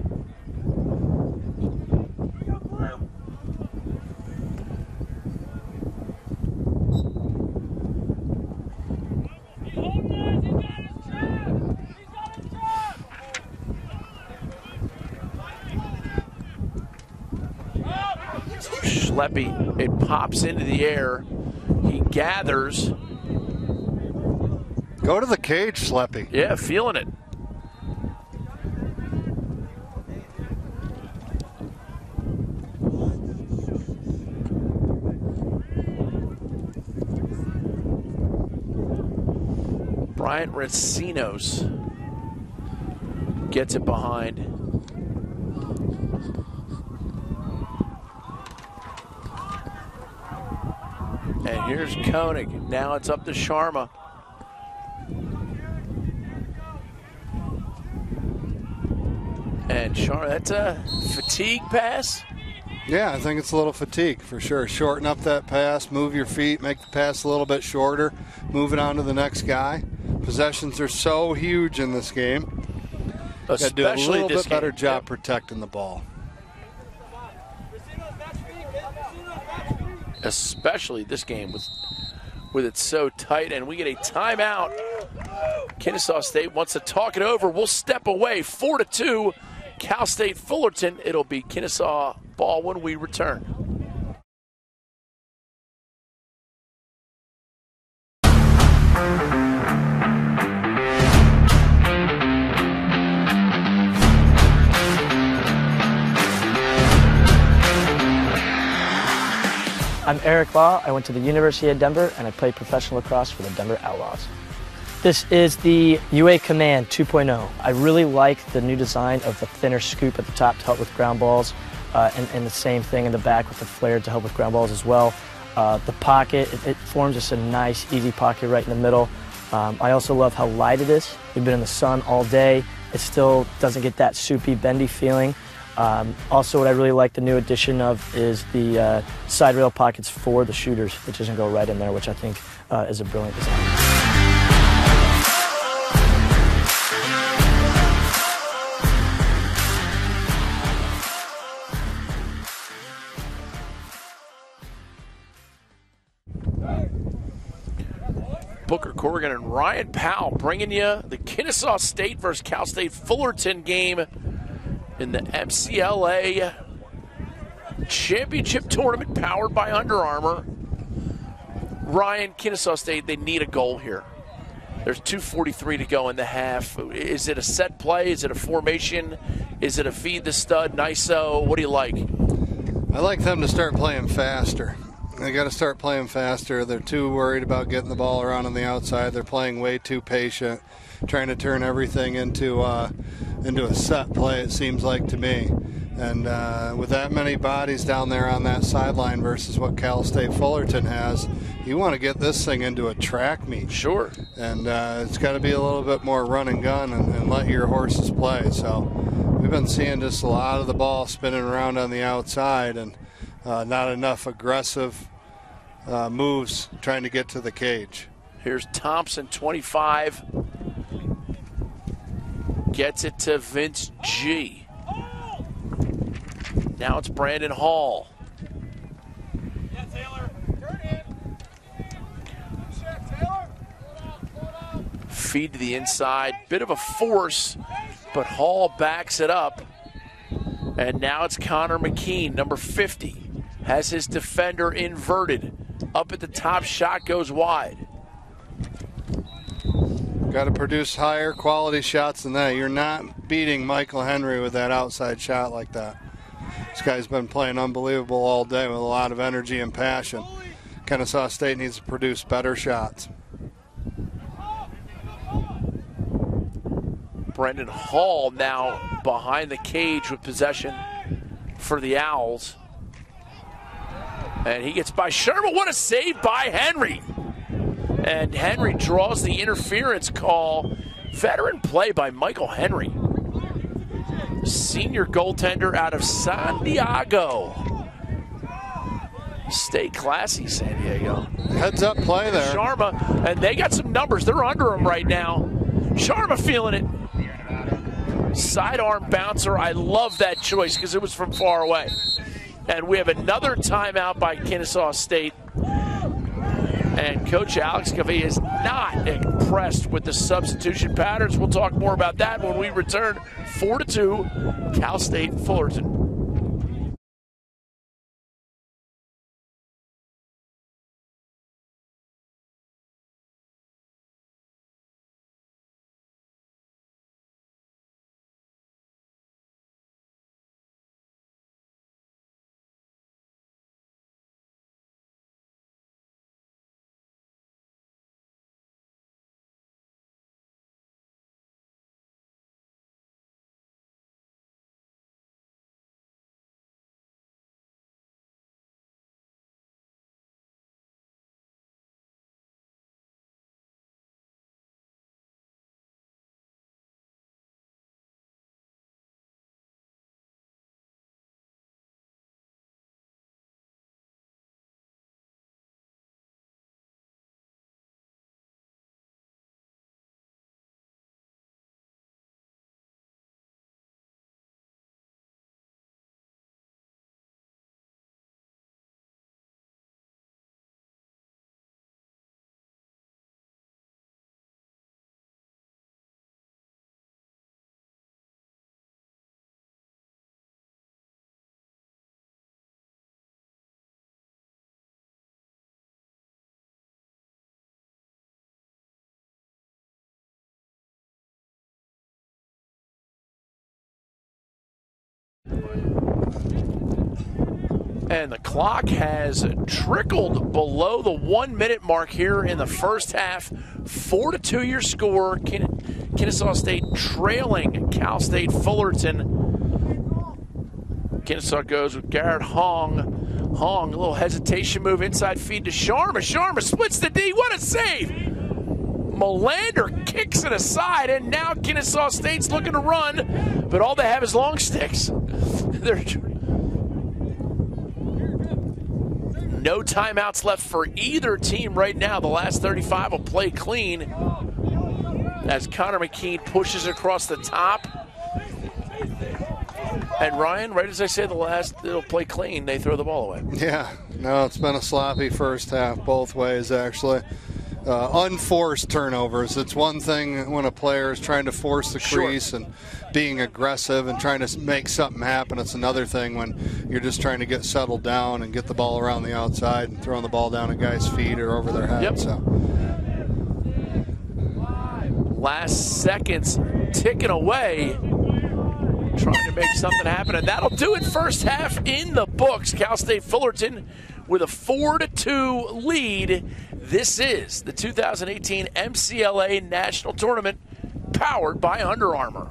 Schleppe, it pops into the air. He gathers. Go to the cage, Schleppe. Yeah, feeling it. Bryant Racinos gets it behind. And here's Koenig. Now it's up to Sharma. And Sharma, that's a fatigue pass. Yeah, I think it's a little fatigue for sure. Shorten up that pass, move your feet, make the pass a little bit shorter, move it on to the next guy. Possessions are so huge in this game. Got to do a little bit better job protecting the ball. Especially this game with it so tight, and we get a timeout. Kennesaw State wants to talk it over. We'll step away. 4-2, Cal State Fullerton. It'll be Kennesaw ball when we return. I'm Eric Law. I went to the University of Denver and I played professional lacrosse for the Denver Outlaws. This is the UA Command 2.0. I really like the new design of the thinner scoop at the top to help with ground balls, and the same thing in the back with the flare to help with ground balls as well. The pocket, it forms just a nice, easy pocket right in the middle. I also love how light it is. We've been in the sun all day. It still doesn't get that soupy, bendy feeling. Also, what I really like the new addition of is the side rail pockets for the shooters, which doesn't go right in there, which I think is a brilliant design. Booker Corrigan and Ryan Powell bringing you the Kennesaw State versus Cal State Fullerton game in the MCLA Championship Tournament powered by Under Armour. Ryan, Kennesaw State, they need a goal here. There's 2:43 to go in the half. Is it a set play? Is it a formation? Is it a feed the stud, NISO? What do you like? I like them to start playing faster. They got to start playing faster. They're too worried about getting the ball around on the outside. They're playing way too patient, trying to turn everything into a set play, it seems like to me. And with that many bodies down there on that sideline versus what Cal State Fullerton has, you want to get this thing into a track meet. Sure. And it's got to be a little bit more run and gun and let your horses play. So we've been seeing just a lot of the ball spinning around on the outside and not enough aggressive moves trying to get to the cage. Here's Thompson, 25. Gets it to Vince G. Now it's Brandon Hall. Yeah, Taylor. Turn in. Feed to the inside. Bit of a force, but Hall backs it up. And now it's Connor McKean, number 50. Has his defender inverted. Up at the top, shot goes wide. Got to produce higher quality shots than that. You're not beating Michael Henry with that outside shot like that. This guy's been playing unbelievable all day with a lot of energy and passion. Kennesaw State needs to produce better shots. Brendan Hall now behind the cage with possession for the Owls. And he gets by Sherman. What a save by Henry. And Henry draws the interference call. Veteran play by Michael Henry. Senior goaltender out of San Diego. Stay classy, San Diego. Heads up play there. Sharma, and they got some numbers. They're under him right now. Sharma feeling it. Sidearm bouncer. I love that choice because it was from far away. And we have another timeout by Kennesaw State. And Coach Alex Covey is not impressed with the substitution patterns. We'll talk more about that when we return. 4-2, Cal State Fullerton. And the clock has trickled below the 1 minute mark here in the first half. 4-2 your score. Kennesaw State trailing Cal State Fullerton. Kennesaw goes with Garrett Hong. Hong, a little hesitation move, inside feed to Sharma. Sharma splits the D. What a save! Melander kicks it aside, and now Kennesaw State's looking to run, but all they have is long sticks. They're no timeouts left for either team right now. The last 35 will play clean as Connor McKean pushes across the top. And Ryan, right as I say, it'll play clean. They throw the ball away. Yeah, no, it's been a sloppy first half both ways, actually. Unforced turnovers. It's one thing when a player is trying to force the crease and being aggressive and trying to make something happen. It's another thing when you're just trying to get settled down and get the ball around the outside and throwing the ball down a guy's feet or over their head. Yep. So. Last seconds ticking away, trying to make something happen, and that'll do it first half in the books. Cal State Fullerton with a 4-2 lead. This is the 2018 MCLA National Tournament, powered by Under Armour.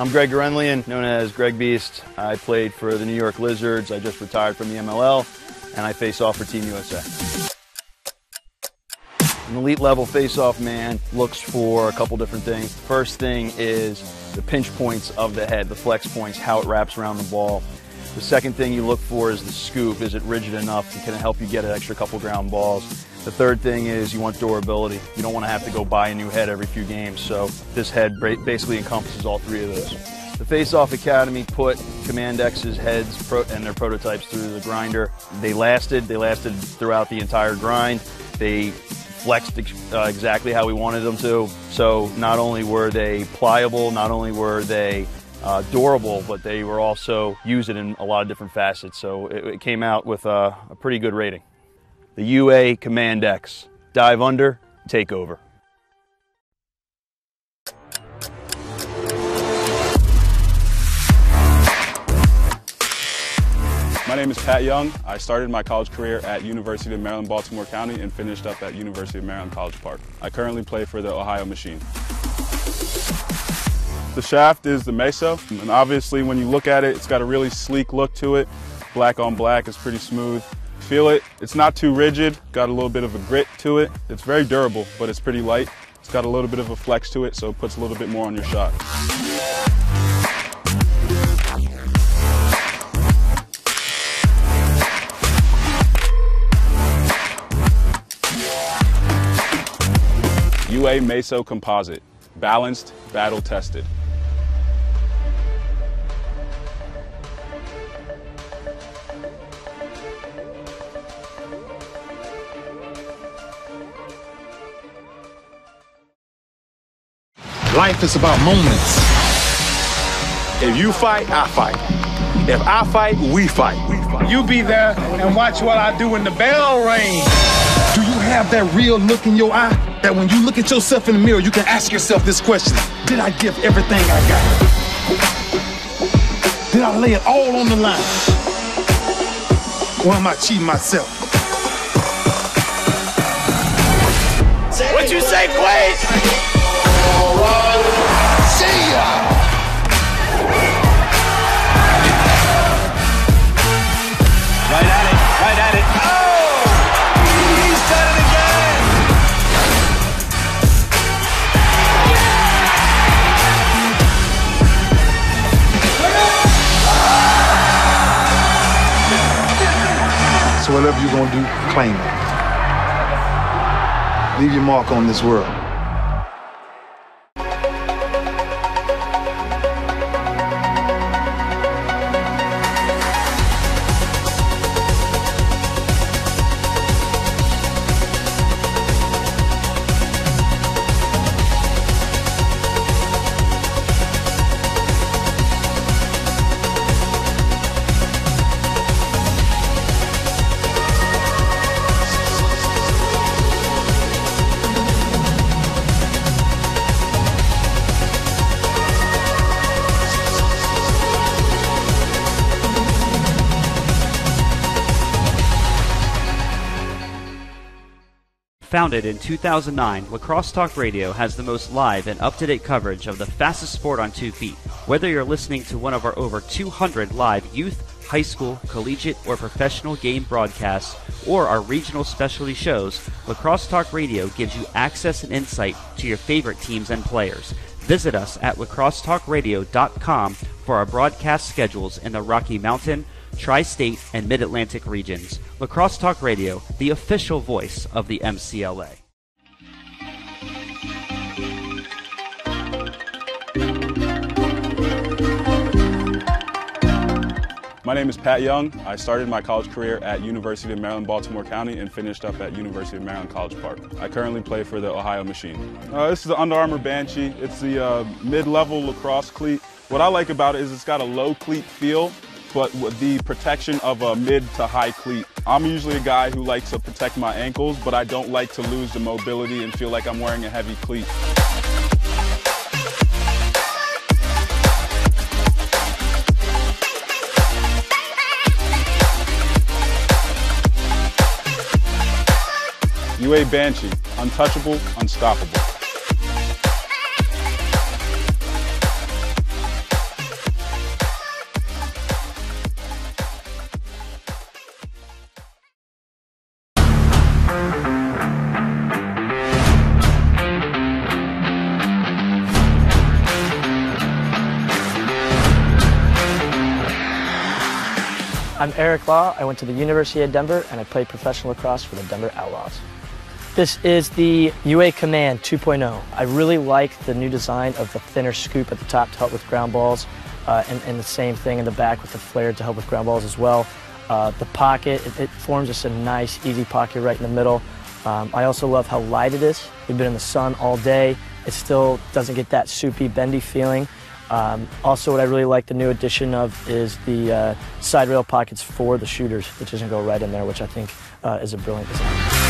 I'm Greg Gorenlian, known as Greg Beast. I played for the New York Lizards. I just retired from the MLL, and I face off for Team USA. An elite level face-off man looks for a couple different things. First thing is the pinch points of the head, the flex points, how it wraps around the ball. The second thing you look for is the scoop. Is it rigid enough and can it help you get an extra couple ground balls? The third thing is you want durability. You don't want to have to go buy a new head every few games, so this head basically encompasses all three of those. The Face-Off Academy put Command X's heads and their prototypes through the grinder. They lasted throughout the entire grind. They flexed exactly how we wanted them to. So not only were they pliable, not only were they durable, but they were also used in a lot of different facets. So it came out with a pretty good rating. The UA Command X. Dive under, take over. My name is Pat Young. I started my college career at University of Maryland, Baltimore County and finished up at University of Maryland, College Park. I currently play for the Ohio Machine. The shaft is the Meso, and obviously when you look at it, it's got a really sleek look to it. Black on black, it's pretty smooth. Feel it, it's not too rigid, got a little bit of a grit to it. It's very durable, but it's pretty light. It's got a little bit of a flex to it, so it puts a little bit more on your shot. UA Meso Composite, balanced, battle tested. Life is about moments. If you fight, I fight. If I fight, we fight. You be there and watch what I do when the bell rings. Do you have that real look in your eye that when you look at yourself in the mirror, you can ask yourself this question: did I give everything I got? Did I lay it all on the line? Or am I cheating myself? What you say, Quaid? See ya! Right at it. Oh! He's done it again! So whatever you're gonna do, claim it. Leave your mark on this world. Founded in 2009, Lacrosse Talk Radio has the most live and up-to-date coverage of the fastest sport on 2 feet. Whether you're listening to one of our over 200 live youth, high school, collegiate, or professional game broadcasts, or our regional specialty shows, Lacrosse Talk Radio gives you access and insight to your favorite teams and players. Visit us at lacrossetalkradio.com for our broadcast schedules in the Rocky Mountain, Tri-State, and Mid-Atlantic regions. Lacrosse Talk Radio, the official voice of the MCLA. My name is Pat Young. I started my college career at University of Maryland, Baltimore County, and finished up at University of Maryland College Park. I currently play for the Ohio Machine. This is the Under Armour Banshee. It's the mid-level lacrosse cleat. What I like about it is it's got a low cleat feel, but with the protection of a mid to high cleat. I'm usually a guy who likes to protect my ankles, but I don't like to lose the mobility and feel like I'm wearing a heavy cleat. UA Banshee, untouchable, unstoppable. I'm Eric Law. I went to the University of Denver and I played professional lacrosse for the Denver Outlaws. This is the UA Command 2.0. I really like the new design of the thinner scoop at the top to help with ground balls, and the same thing in the back with the flare to help with ground balls as well. The pocket, it forms just a nice, easy pocket right in the middle. I also love how light it is. We've been in the sun all day. It still doesn't get that soupy, bendy feeling. Also, what I really like the new addition of is the side rail pockets for the shooters, which doesn't go right in there, which I think is a brilliant design.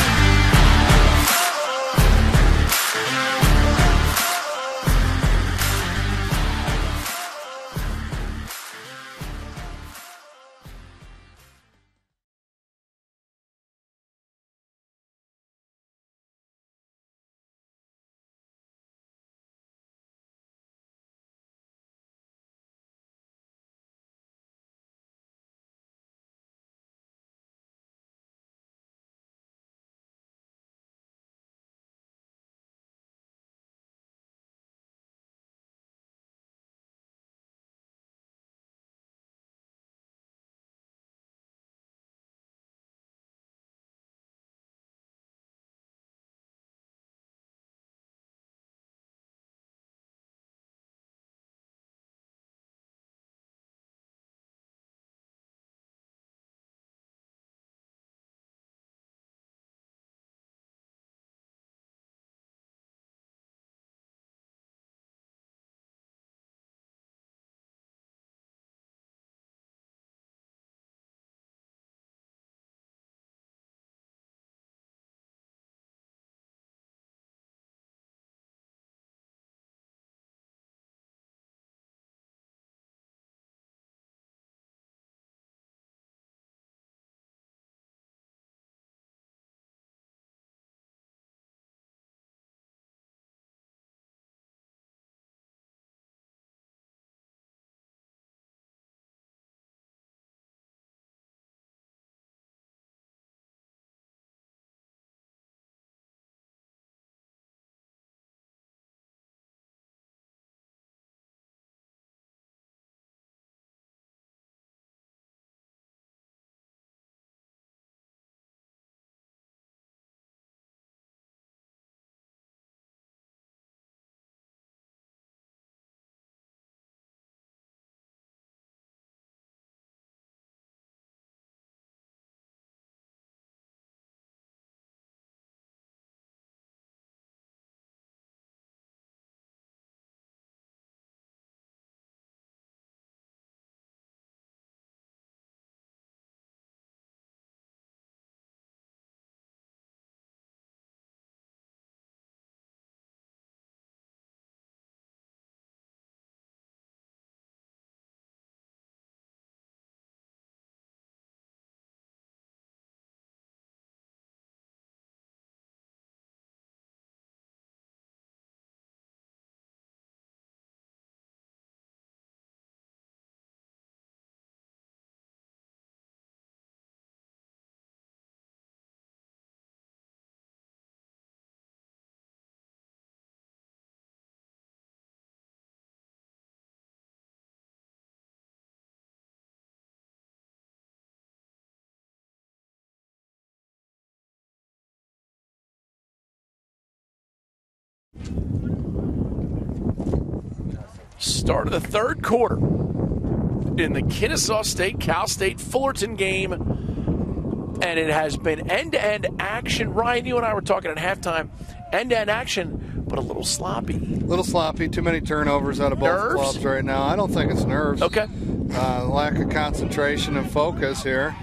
Start of the third quarter in the Kennesaw State Cal State Fullerton game, and it has been end-to-end action. Ryan, you and I were talking at halftime, end-to-end action, but a little sloppy. A little sloppy. Too many turnovers out of both clubs right now. I don't think it's nerves. Okay. Lack of concentration and focus here.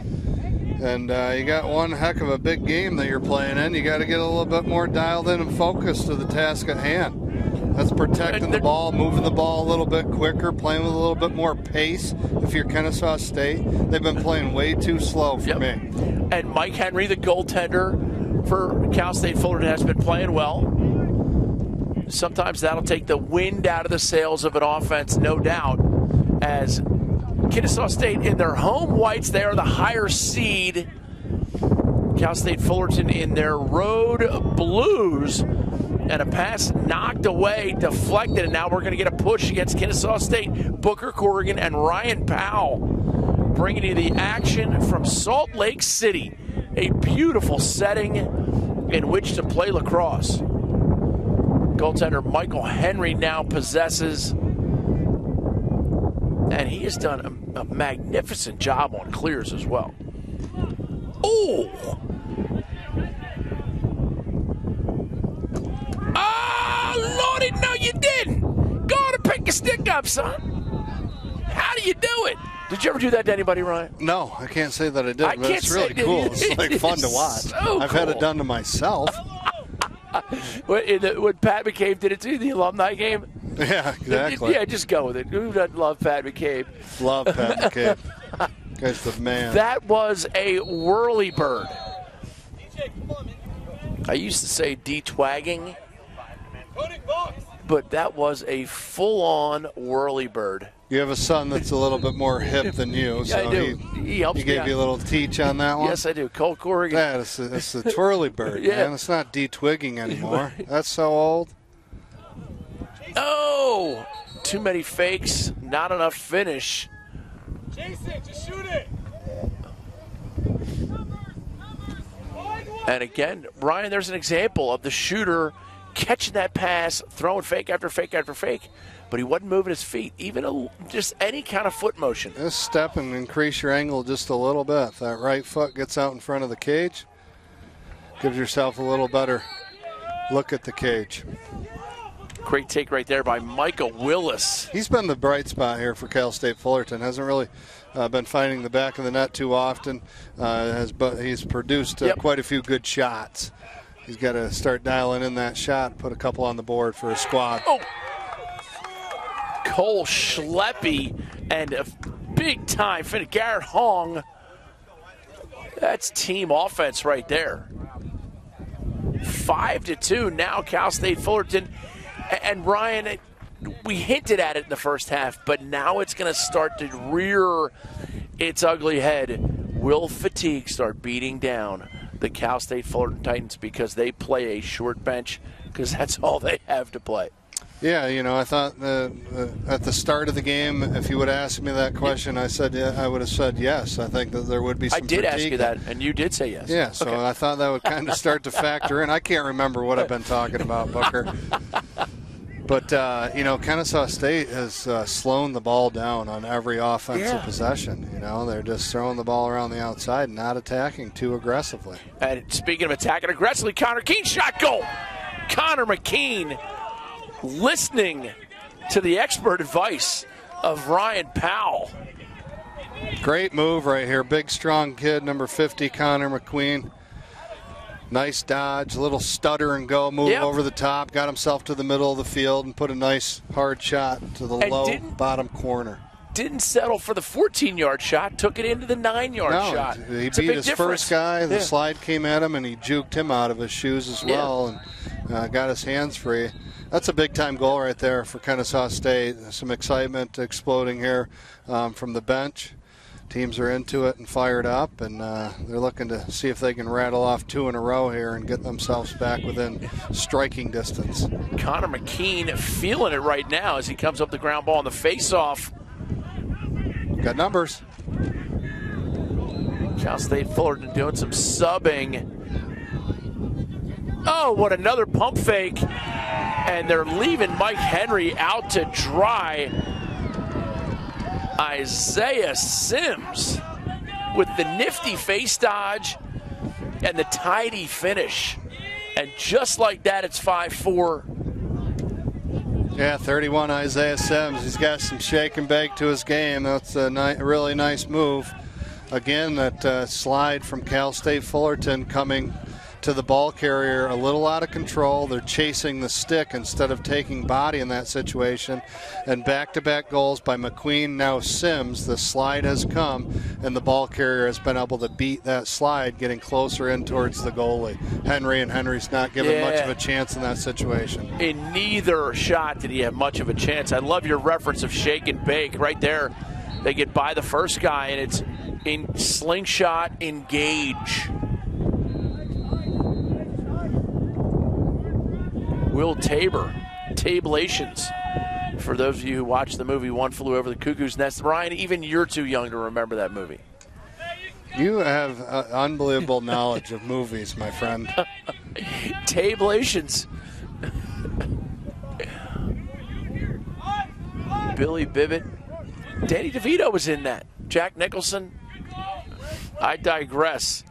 And you got one heck of a big game that you're playing in. You got to get a little bit more dialed in and focused to the task at hand. That's protecting the ball, moving the ball a little bit quicker, playing with a little bit more pace. If you're Kennesaw State, they've been playing way too slow for me. And Mike Henry, the goaltender for Cal State Fullerton, has been playing well. Sometimes that'll take the wind out of the sails of an offense, no doubt, as Kennesaw State in their home whites, they are the higher seed. Cal State Fullerton in their road blues. And a pass knocked away, deflected, and now we're going to get a push against Kennesaw State. Booker Corrigan and Ryan Powell bringing you the action from Salt Lake City. A beautiful setting in which to play lacrosse. Goaltender Michael Henry now possesses, and he has done a magnificent job on clears as well. Oh! Lordy, no, you didn't. Go on and pick your stick up, son. How do you do it? Did you ever do that to anybody, Ryan? No, I can't say that I did, but it's really cool. It's like fun to watch. So I've had it done to myself. When Pat McCabe did it to the alumni game? Yeah, exactly. Yeah, just go with it. Who doesn't love Pat McCabe? Love Pat McCabe. Guy's the man. That was a whirly bird. I used to say detwagging, but that was a full-on whirly bird. You have a son that's a little bit more hip than you, so I do. He helps he gave you a little teach on that one? Yes, I do. Cole Corrigan. Yeah, it's the twirly bird, man. It's not detwigging anymore. That's so old. Oh! Too many fakes, not enough finish. Jason, just shoot it. And again, Ryan, there's an example of the shooter catching that pass, throwing fake after fake after fake, but he wasn't moving his feet, even just any kind of foot motion. Just step and increase your angle just a little bit. If that right foot gets out in front of the cage, gives yourself a little better look at the cage. Great take right there by Micah Willis. He's been the bright spot here for Cal State Fullerton. Hasn't really been finding the back of the net too often. But he's produced quite a few good shots. He's got to start dialing in that shot and put a couple on the board for his squad. Oh. Cole Schleppe and a big-time finish. Garrett Hong. That's team offense right there. 5-2 now, Cal State Fullerton. And Ryan, we hinted at it in the first half, but now it's going to start to rear its ugly head. Will fatigue start beating down the Cal State Fullerton Titans because they play a short bench, because that's all they have to play? Yeah, I thought at the start of the game, if you would ask me that question, I would have said yes. I think that there would be some I did fatigue. ask you that, and you did say yes. Yeah, so I thought that would kind of start to factor in. I can't remember what I've been talking about, Booker. But, Kennesaw State has slowed the ball down on every offensive possession. They're just throwing the ball around the outside and not attacking too aggressively. And speaking of attacking aggressively, Connor Keene shot goal. Connor McKean listening to the expert advice of Ryan Powell. Great move right here. Big, strong kid, number 50, Connor McQueen. Nice dodge, a little stutter and go, move over the top, got himself to the middle of the field and put a nice hard shot to the low bottom corner. Didn't settle for the 14-yard shot, took it into the 9-yard shot. He beat his first guy, the slide came at him, and he juked him out of his shoes as well and got his hands free. That's a big-time goal right there for Kennesaw State. Some excitement exploding here from the bench. Teams are into it and fired up, and they're looking to see if they can rattle off 2 in a row here and get themselves back within striking distance. Connor McKean feeling it right now as he comes up the ground ball on the face-off. Got numbers. Cal State Fullerton doing some subbing. Oh, what another pump fake. And they're leaving Mike Henry out to dry. Isaiah Sims with the nifty face dodge and the tidy finish. And just like that, it's 5-4. Yeah, 31 Isaiah Sims. He's got some shake and bake to his game. That's a really nice move. Again, that slide from Cal State Fullerton coming to the ball carrier a little out of control. They're chasing the stick instead of taking body in that situation. And back-to-back goals by McQueen, now Sims. The slide has come, and the ball carrier has been able to beat that slide, getting closer in towards the goalie. Henry's not given much of a chance in that situation. In neither shot did he have much of a chance. I love your reference of shake and bake right there. They get by the first guy, and it's in slingshot engage. Will Tabor, Tablations. For those of you who watched the movie One Flew Over the Cuckoo's Nest, Ryan, even you're too young to remember that movie. You have unbelievable knowledge of movies, my friend. Tablations. Billy Bibbett. Danny DeVito was in that. Jack Nicholson. I digress.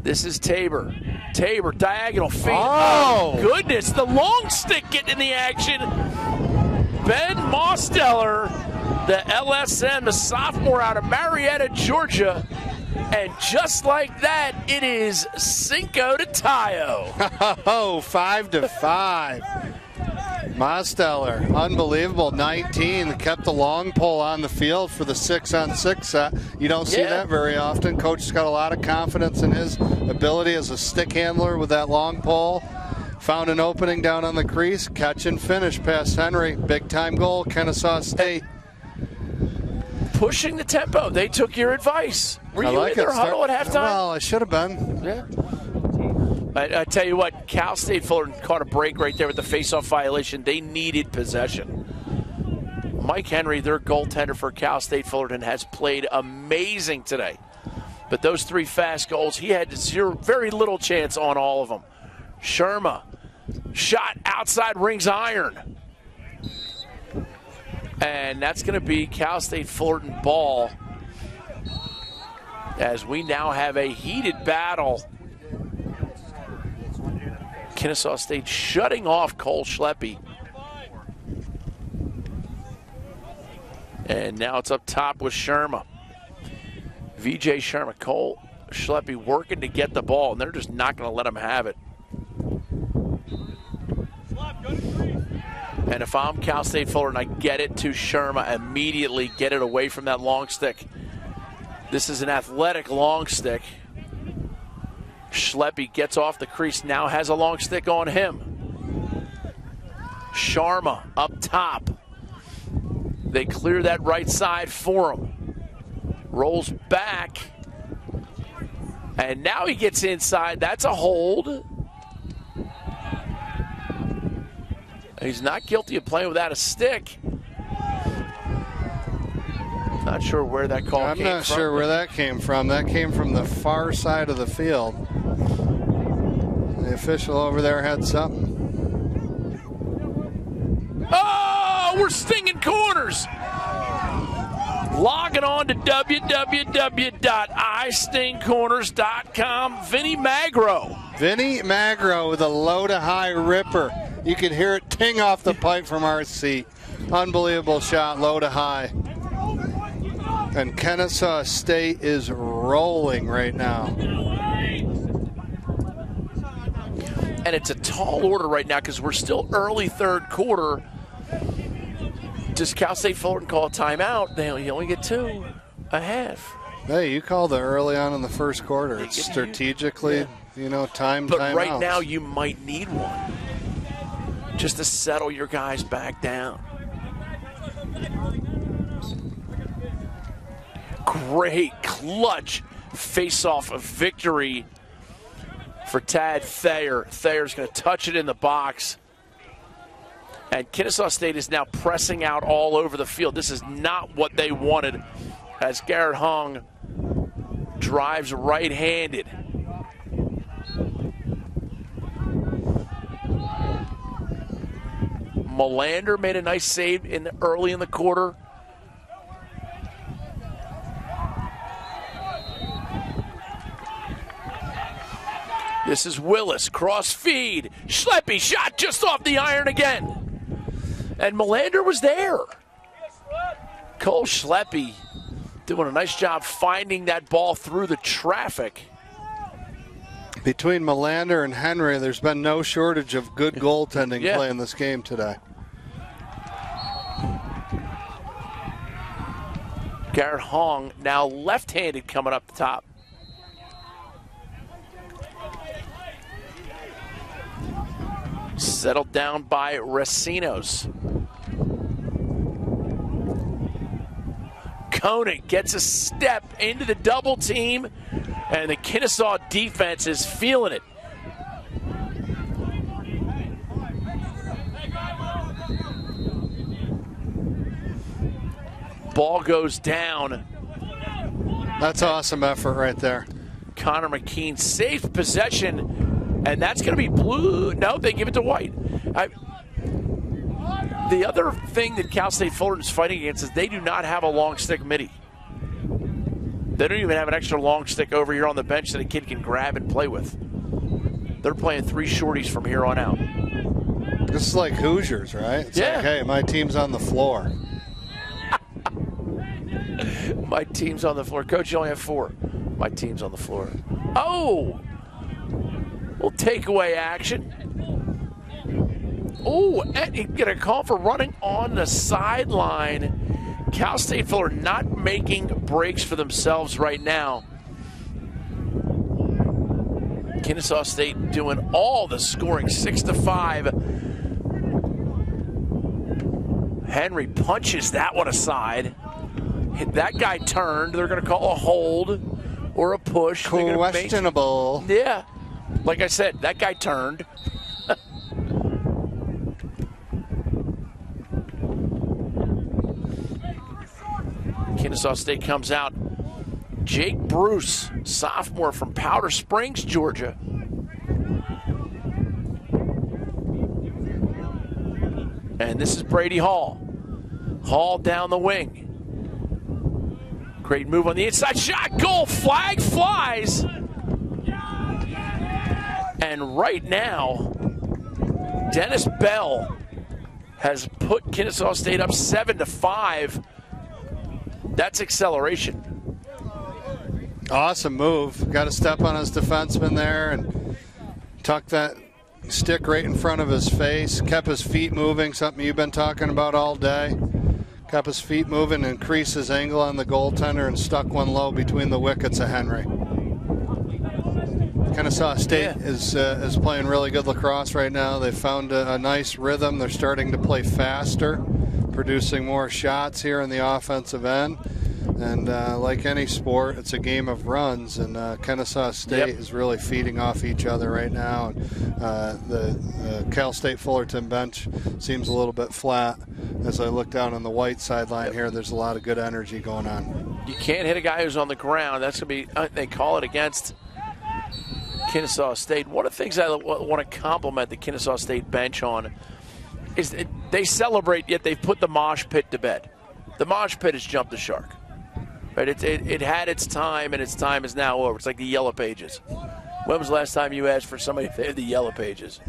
This is Tabor. Tabor, diagonal feed. Oh, goodness. The long stick getting in the action. Ben Mosteller, the LSM, the sophomore out of Marietta, Georgia. And just like that, it is Cinco de Mayo. Oh, 5-5. Mosteller, unbelievable, 19, kept the long pole on the field for the 6-on-6 set. You don't see that very often. Coach has got a lot of confidence in his ability as a stick handler with that long pole. Found an opening down on the crease, catch and finish past Henry. Big time goal, Kennesaw State. Pushing the tempo. They took your advice. Were you in their huddle at halftime? Well, I should have been. Yeah. I tell you what, Cal State Fullerton caught a break right there with the face-off violation. They needed possession. Mike Henry, their goaltender for Cal State Fullerton, has played amazing today. But those three fast goals, he had very little chance on all of them. Sherma, shot outside rings iron. And that's going to be Cal State Fullerton ball as we now have a heated battle. Kennesaw State shutting off Cole Schleppe. And now it's up top with Sherma. VJ Sherma, Cole Schleppe working to get the ball, and they're just not going to let him have it. And if I'm Cal State Fullerton, I get it to Sherma immediately, get it away from that long stick. This is an athletic long stick. Schleppe gets off the crease, now has a long stick on him. Sharma up top. They clear that right side for him. Rolls back. And now he gets inside. That's a hold. He's not guilty of playing without a stick. Not sure where that call came from. I'm not sure where that came from. That came from the far side of the field. The official over there had something. Oh, we're stinging corners. Logging on to www.istingcorners.com. Vinny Magro. Vinny Magro with a low to high ripper. You could hear it ting off the pipe from our seat. Unbelievable shot, low to high. And Kennesaw State is rolling right now. And it's a tall order right now because we're still early third quarter. Does Cal State Fullerton call a timeout? They only get 2 a half. Hey, you called it early on in the first quarter. It's strategically, time. But right now you might need one just to settle your guys back down. Great clutch face-off of victory for Tad Thayer. Thayer's going to touch it in the box. And Kennesaw State is now pressing out all over the field. This is not what they wanted as Garrett Hung drives right-handed. Melander made a nice save early in the quarter. This is Willis, cross feed. Schleppy shot just off the iron again. And Melander was there. Cole Schleppy doing a nice job finding that ball through the traffic. Between Melander and Henry, there's been no shortage of good goaltending play in this game today. Garrett Hong now left-handed coming up the top. Settled down by Racinos. Koenig gets a step into the double team, and the Kennesaw defense is feeling it. Ball goes down. That's awesome effort right there. Connor McKean saves possession, and that's going to be blue. No, they give it to White. The other thing that Cal State Fullerton is fighting against is they do not have a long stick midi. They don't even have an extra long stick over here on the bench that a kid can grab and play with. They're playing 3 shorties from here on out. This is like Hoosiers, right? It's like, hey, my team's on the floor. My team's on the floor. Coach, you only have 4. My team's on the floor. Oh! Little takeaway action. Oh, and you get a call for running on the sideline. Cal State Fullerton not making breaks for themselves right now. Kennesaw State doing all the scoring, 6-5. Henry punches that one aside. That guy turned. They're going to call a hold or a push. Questionable. Yeah. Like I said, that guy turned. Kennesaw State comes out. Jake Bruce, sophomore from Powder Springs, Georgia. And this is Brady Hall. Hall down the wing. Great move on the inside. Shot, goal, flag flies. And right now, Dennis Bell has put Kennesaw State up 7-5. That's acceleration. Awesome move. Got to step on his defenseman there and tuck that stick right in front of his face. Kept his feet moving, something you've been talking about all day. Kept his feet moving, increased his angle on the goaltender, and stuck one low between the wickets of Henry. Kennesaw State is playing really good lacrosse right now. They've found a nice rhythm. They're starting to play faster, producing more shots here in the offensive end. And like any sport, it's a game of runs, and Kennesaw State is really feeding off each other right now. And, the Cal State Fullerton bench seems a little bit flat. As I look down on the White sideline here, there's a lot of good energy going on. You can't hit a guy who's on the ground. That's going to be, they call it against Kennesaw State. One of the things I want to compliment the Kennesaw State bench on is that they celebrate, yet they've put the mosh pit to bed. The mosh pit has jumped the shark. Right? It had its time, and its time is now over. It's like the Yellow Pages. When was the last time you asked for somebody if they had the Yellow Pages?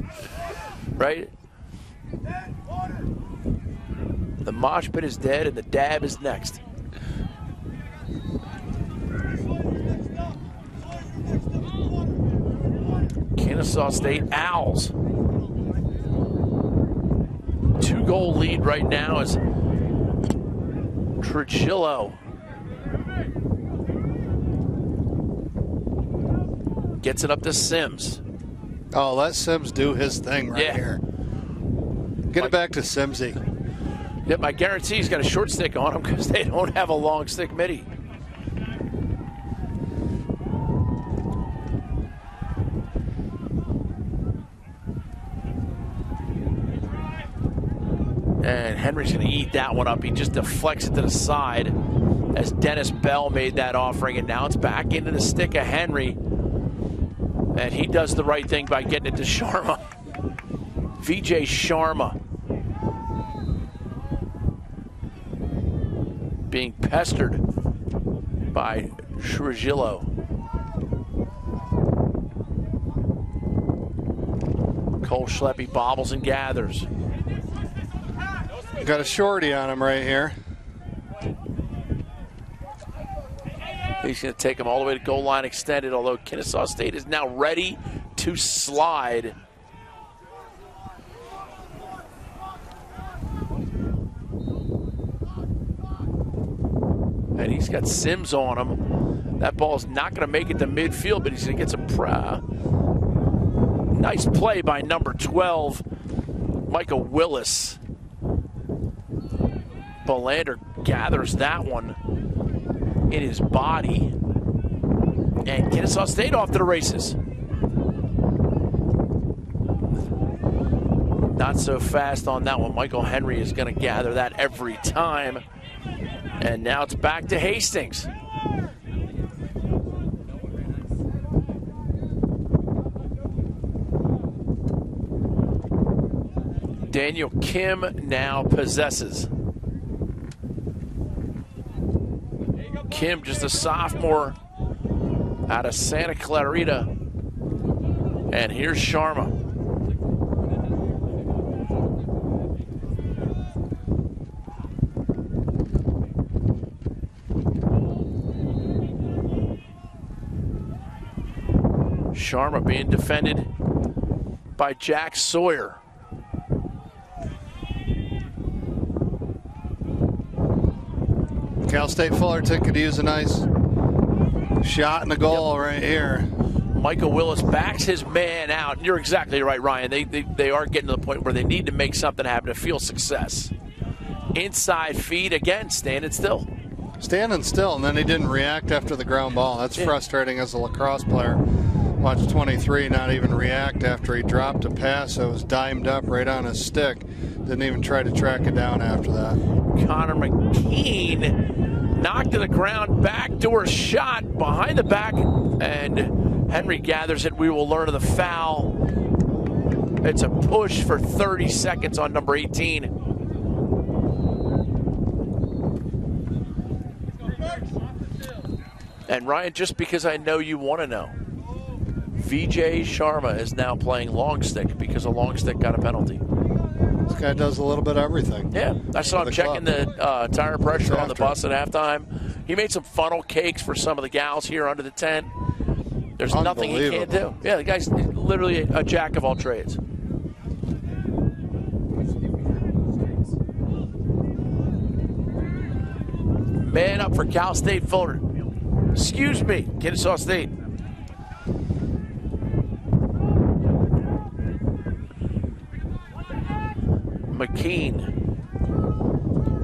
Right? The mosh pit is dead, and the dab is next. Kennesaw State Owls. 2-goal lead right now is Trujillo. Gets it up to Sims. Oh, let Sims do his thing right here. Get it back to Simsy. Yep, I guarantee he's got a short stick on him because they don't have a long stick midi. And Henry's going to eat that one up. He just deflects it to the side as Dennis Bell made that offering, and now it's back into the stick of Henry. And he does the right thing by getting it to Sharma. VJ Sharma. being pestered by Trujillo. Cole Schleppe bobbles and gathers. Got a shorty on him right here. He's going to take him all the way to goal line extended, although Kennesaw State is now ready to slide. And he's got Sims on him. That ball is not going to make it to midfield, but he's going to get some nice play by number 12, Michael Willis. Belander gathers that one in his body. And Kennesaw State off to the races. Not so fast on that one. Michael Henry is going to gather that every time. And now it's back to Hastings. Daniel Kim now possesses. Kim, just a sophomore out of Santa Clarita. And here's Sharma. Sharma being defended by Jack Sawyer. Cal State Fullerton could use a nice shot in the goal right here. Michael Willis backs his man out. You're exactly right, Ryan. They are getting to the point where they need to make something happen to feel success. Inside feed again, standing still. Standing still, and then he didn't react after the ground ball. That's frustrating as a lacrosse player. Watch 23 not even react after he dropped a pass that was dimed up right on his stick. Didn't even try to track it down after that. Connor McKean knocked to the ground, backdoor shot behind the back, and Henry gathers it. We will learn of the foul. It's a push for 30 seconds on number 18. And Ryan, just because I know you want to know, VJ Sharma is now playing long stick because a long stick got a penalty. This guy does a little bit of everything. Yeah, I saw him checking the tire pressure on the bus at halftime. He made some funnel cakes for some of the gals here under the tent. There's nothing he can't do. Yeah, the guy's literally a jack of all trades. Man up for Cal State Fullerton. Excuse me, Kennesaw State. McKean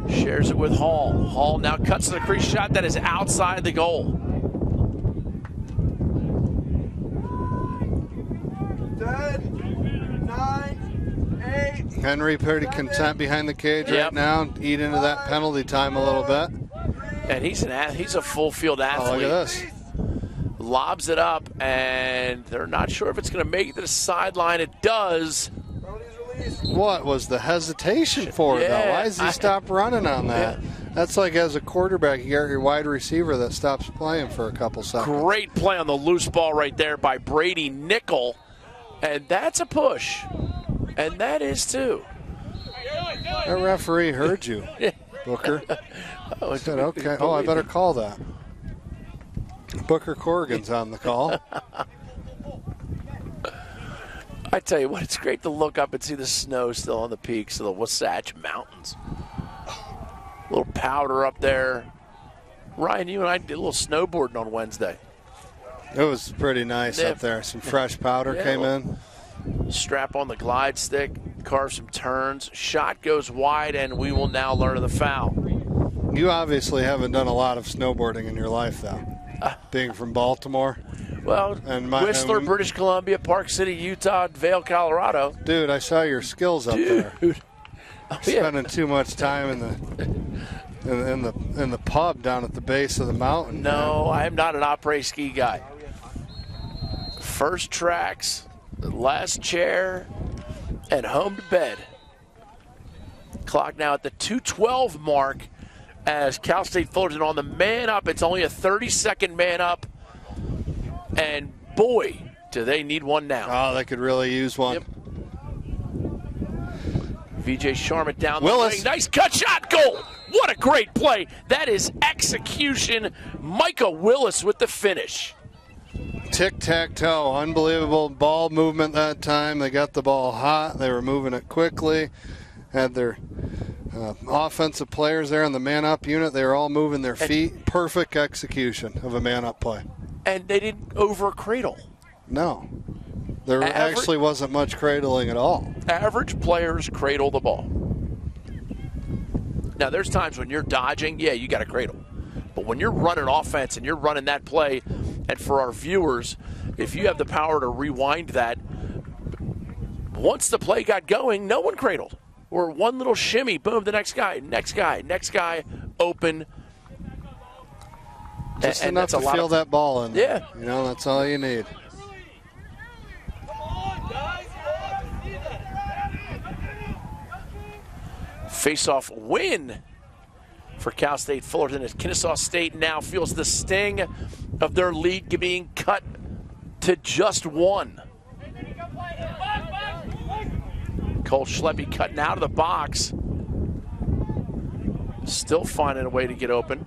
shares it with Hall. Hall now cuts to the crease, shot that is outside the goal. 10, 9, 8. Henry pretty content behind the cage right now. Eat into that penalty time a little bit. And he's a full field athlete. Oh, look at this. Lobs it up, and they're not sure if it's going to make it to the sideline. It does. What was the hesitation for, though? Why does he stop running on that? Yeah. That's like as a quarterback, you got your wide receiver that stops playing for a couple seconds. Great play on the loose ball right there by Brady Nickel. And that's a push. And that is, too. That referee heard you, Booker. He said, okay. Oh, I better call that. Booker Corrigan's on the call. I tell you what, it's great to look up and see the snow still on the peaks of the Wasatch Mountains. A little powder up there. Ryan, you and I did a little snowboarding on Wednesday. It was pretty nice up there. Some fresh powder came in. Strap on the glide stick, carve some turns. Shot goes wide, and we will now learn of the foul. You obviously haven't done a lot of snowboarding in your life, though, being from Baltimore. Well, Whistler, British Columbia, Park City, Utah, Vail, Colorado. Dude, I saw your skills up there. Spending too much time in the pub down at the base of the mountain. No, I am not an après ski guy. First tracks, last chair, and home to bed. Clock now at the 2:12 mark as Cal State Fullerton on the man up. It's only a 30-second man up. And boy, do they need one now. Oh, they could really use one. Yep. VJ Sharma down Willis. the wing. Nice cut shot, goal. What a great play. That is execution. Micah Willis with the finish. Tic-tac-toe, unbelievable ball movement that time. They got the ball hot. They were moving it quickly. Had their offensive players there in the man-up unit. They were all moving their feet. Perfect execution of a man-up play. And they didn't over-cradle. No. There actually wasn't much cradling at all. Average players cradle the ball. Now, there's times when you're dodging, yeah, you got to cradle. But when you're running offense and you're running that play, and for our viewers, if you have the power to rewind that, once the play got going, no one cradled. Or one little shimmy, boom, the next guy, open. Just enough to feel that ball in there. Yeah. You know, that's all you need. Face-off win for Cal State Fullerton as Kennesaw State now feels the sting of their lead being cut to just one. Cole Schleppe cutting out of the box. Still finding a way to get open.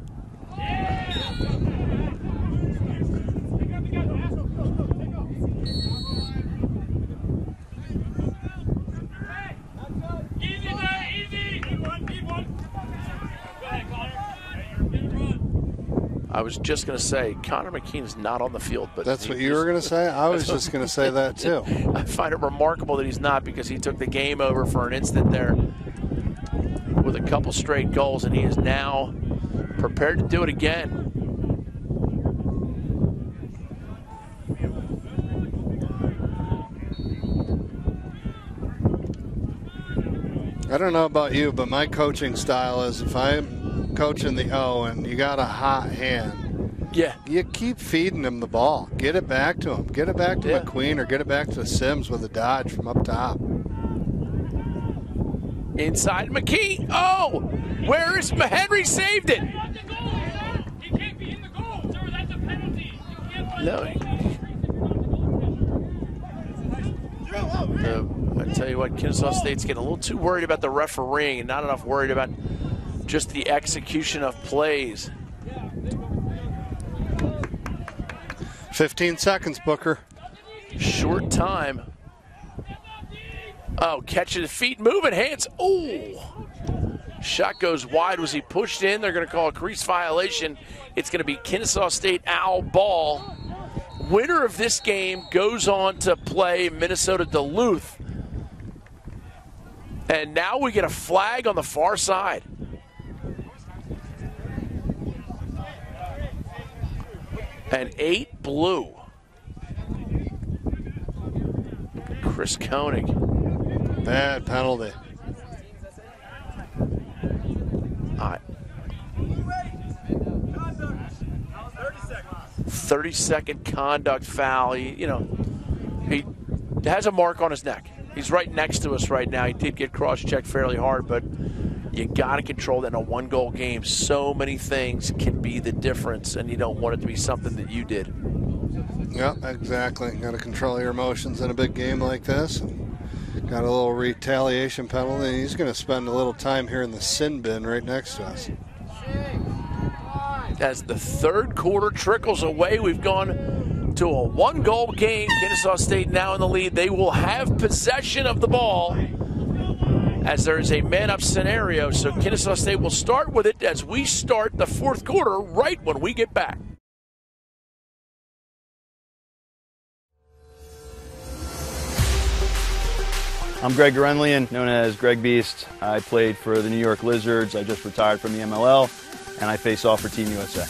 I was just going to say, Connor McKean is not on the field. But that's what you were going to say? I was just going to say that, too. I find it remarkable that he's not, because he took the game over for an instant there with a couple straight goals, and he is now prepared to do it again. I don't know about you, but my coaching style is if I'm coaching the O and you got a hot hand, yeah, you keep feeding him the ball. Get it back to him. Get it back to McQueen, or get it back to Sims with a dodge from up top. Inside McKee. Oh, where is Henry? Saved it. He can't be in the goal, sir. That's a penalty. I tell you what, Kennesaw State's getting a little too worried about the refereeing and not enough worried about just the execution of plays. 15 seconds, Booker. Short time. Oh, catching the feet, moving hands. Oh, shot goes wide. Was he pushed in? They're going to call a crease violation. It's going to be Kennesaw State Owl ball. Winner of this game goes on to play Minnesota Duluth. And now we get a flag on the far side. And 8 blue. Chris Koenig. Bad penalty. 30-second conduct foul. He has a mark on his neck. He's right next to us right now. He did get cross-checked fairly hard, but you got to control that in a one-goal game. So many things can be the difference, and you don't want it to be something that you did. Yeah, exactly. Got to control your emotions in a big game like this. Got a little retaliation penalty. He's going to spend a little time here in the sin bin right next to us. As the third quarter trickles away, we've gone to a one-goal game. Kennesaw State now in the lead. They will have possession of the ball as there is a man-up scenario. So Kennesaw State will start with it as we start the fourth quarter right when we get back. I'm Greg Gurenlian, known as Greg Beast. I played for the New York Lizards. I just retired from the MLL, and I face off for Team USA.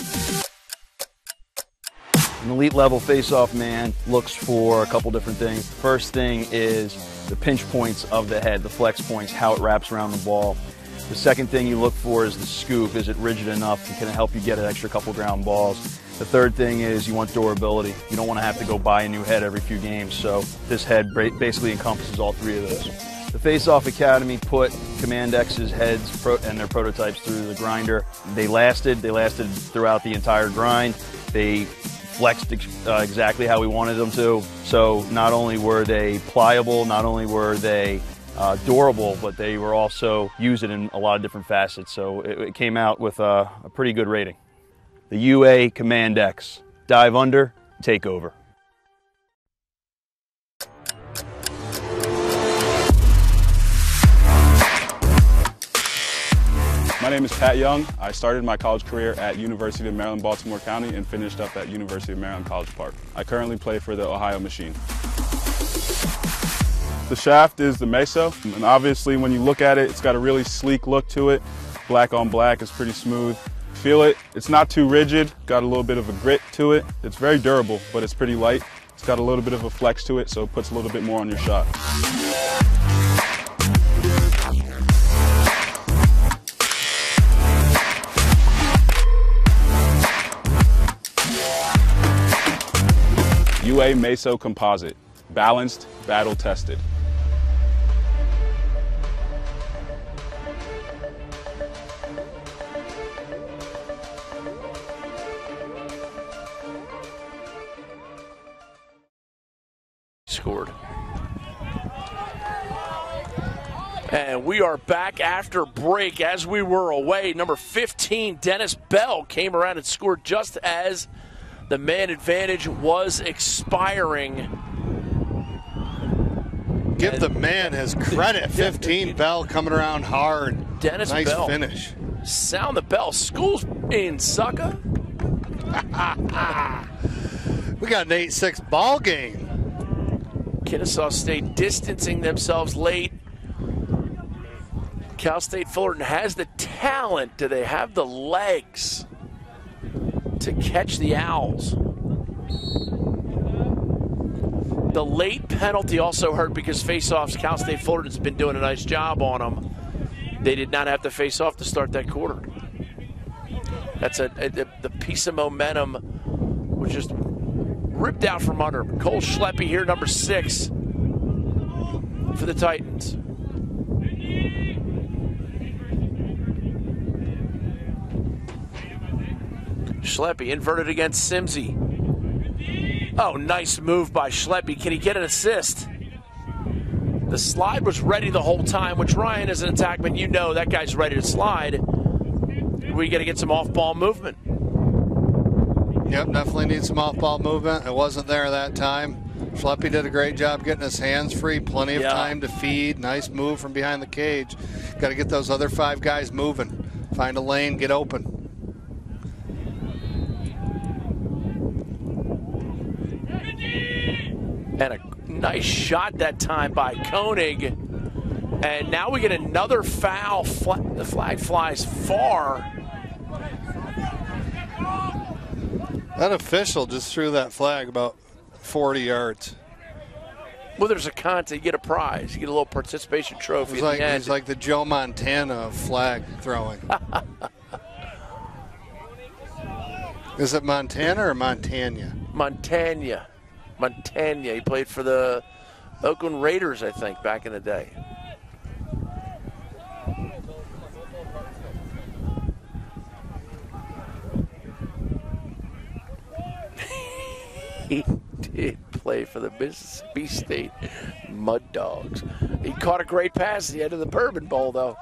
An elite level face-off man looks for a couple different things. First thing is the pinch points of the head, the flex points, how it wraps around the ball. The second thing you look for is the scoop. Is it rigid enough and can it help you get an extra couple ground balls? The third thing is you want durability. You don't want to have to go buy a new head every few games, so this head basically encompasses all three of those. The Face-Off Academy put Command X's heads and their prototypes through the grinder. They lasted throughout the entire grind. They flexed exactly how we wanted them to. So not only were they pliable, not only were they durable, but they were also used in a lot of different facets. So it came out with a pretty good rating. The UA Command X. Dive under, take over. My name is Pat Young. I started my college career at University of Maryland, Baltimore County and finished up at University of Maryland College Park. I currently play for the Ohio Machine. The shaft is the Meso, and obviously when you look at it, it's got a really sleek look to it. Black on black is pretty smooth. Feel it, it's not too rigid, got a little bit of a grit to it. It's very durable, but it's pretty light. It's got a little bit of a flex to it, so it puts a little bit more on your shot. UA Meso Composite, balanced, battle tested. Scored. And we are back after break. As we were away, number 15, Dennis Bell, came around and scored just as the man advantage was expiring. Give the man his credit. 15, Bell coming around hard. Dennis nice Bell. Finish. Sound the bell. School's in sucker. We got an 8-6 ball game. Kennesaw State distancing themselves late. Cal State Fullerton has the talent. Do they have the legs to catch the Owls? The late penalty also hurt because face-offs, Cal State Fullerton's been doing a nice job on them. They did not have to face off to start that quarter. That's the piece of momentum was just ripped out from under him. Cole Schleppe here, number 6 for the Titans. Schleppe inverted against Simsey. Oh, nice move by Schleppe. Can he get an assist? The slide was ready the whole time, which Ryan, as an attackman, you know that guy's ready to slide. We got to get some off-ball movement. Yep, definitely need some off-ball movement. It wasn't there that time. Schleppe did a great job getting his hands free. Plenty of time to feed. Nice move from behind the cage. Got to get those other 5 guys moving. Find a lane, get open. And a nice shot that time by Koenig. And now we get another foul. The flag flies far. That official just threw that flag about 40 yards. Well, there's a contest. You get a prize. You get a little participation trophy at the end. It's like the Joe Montana of flag throwing. Is it Montana or Montana? Montana. He played for the Oakland Raiders, I think, back in the day. He did play for the Mississippi State Mud Dogs. He caught a great pass at the end of the Bourbon Bowl, though.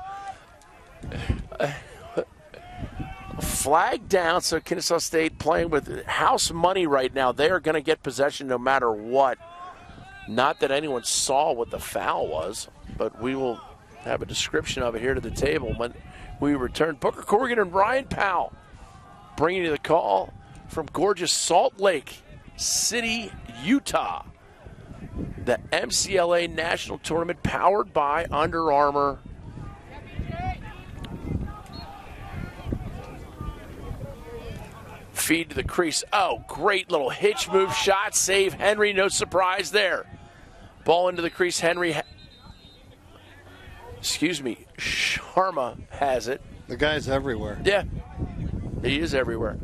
Flag down, so Kennesaw State playing with house money right now. They are going to get possession no matter what. Not that anyone saw what the foul was, but we will have a description of it here to the table when we return. Booker Corrigan and Ryan Powell bringing you the call from gorgeous Salt Lake City, Utah. The MCLA National Tournament powered by Under Armour. Feed to the crease. Oh, great little hitch move shot. Save Henry. No surprise there. Ball into the crease. Henry. Sharma has it. The guy's everywhere. Yeah, he is everywhere.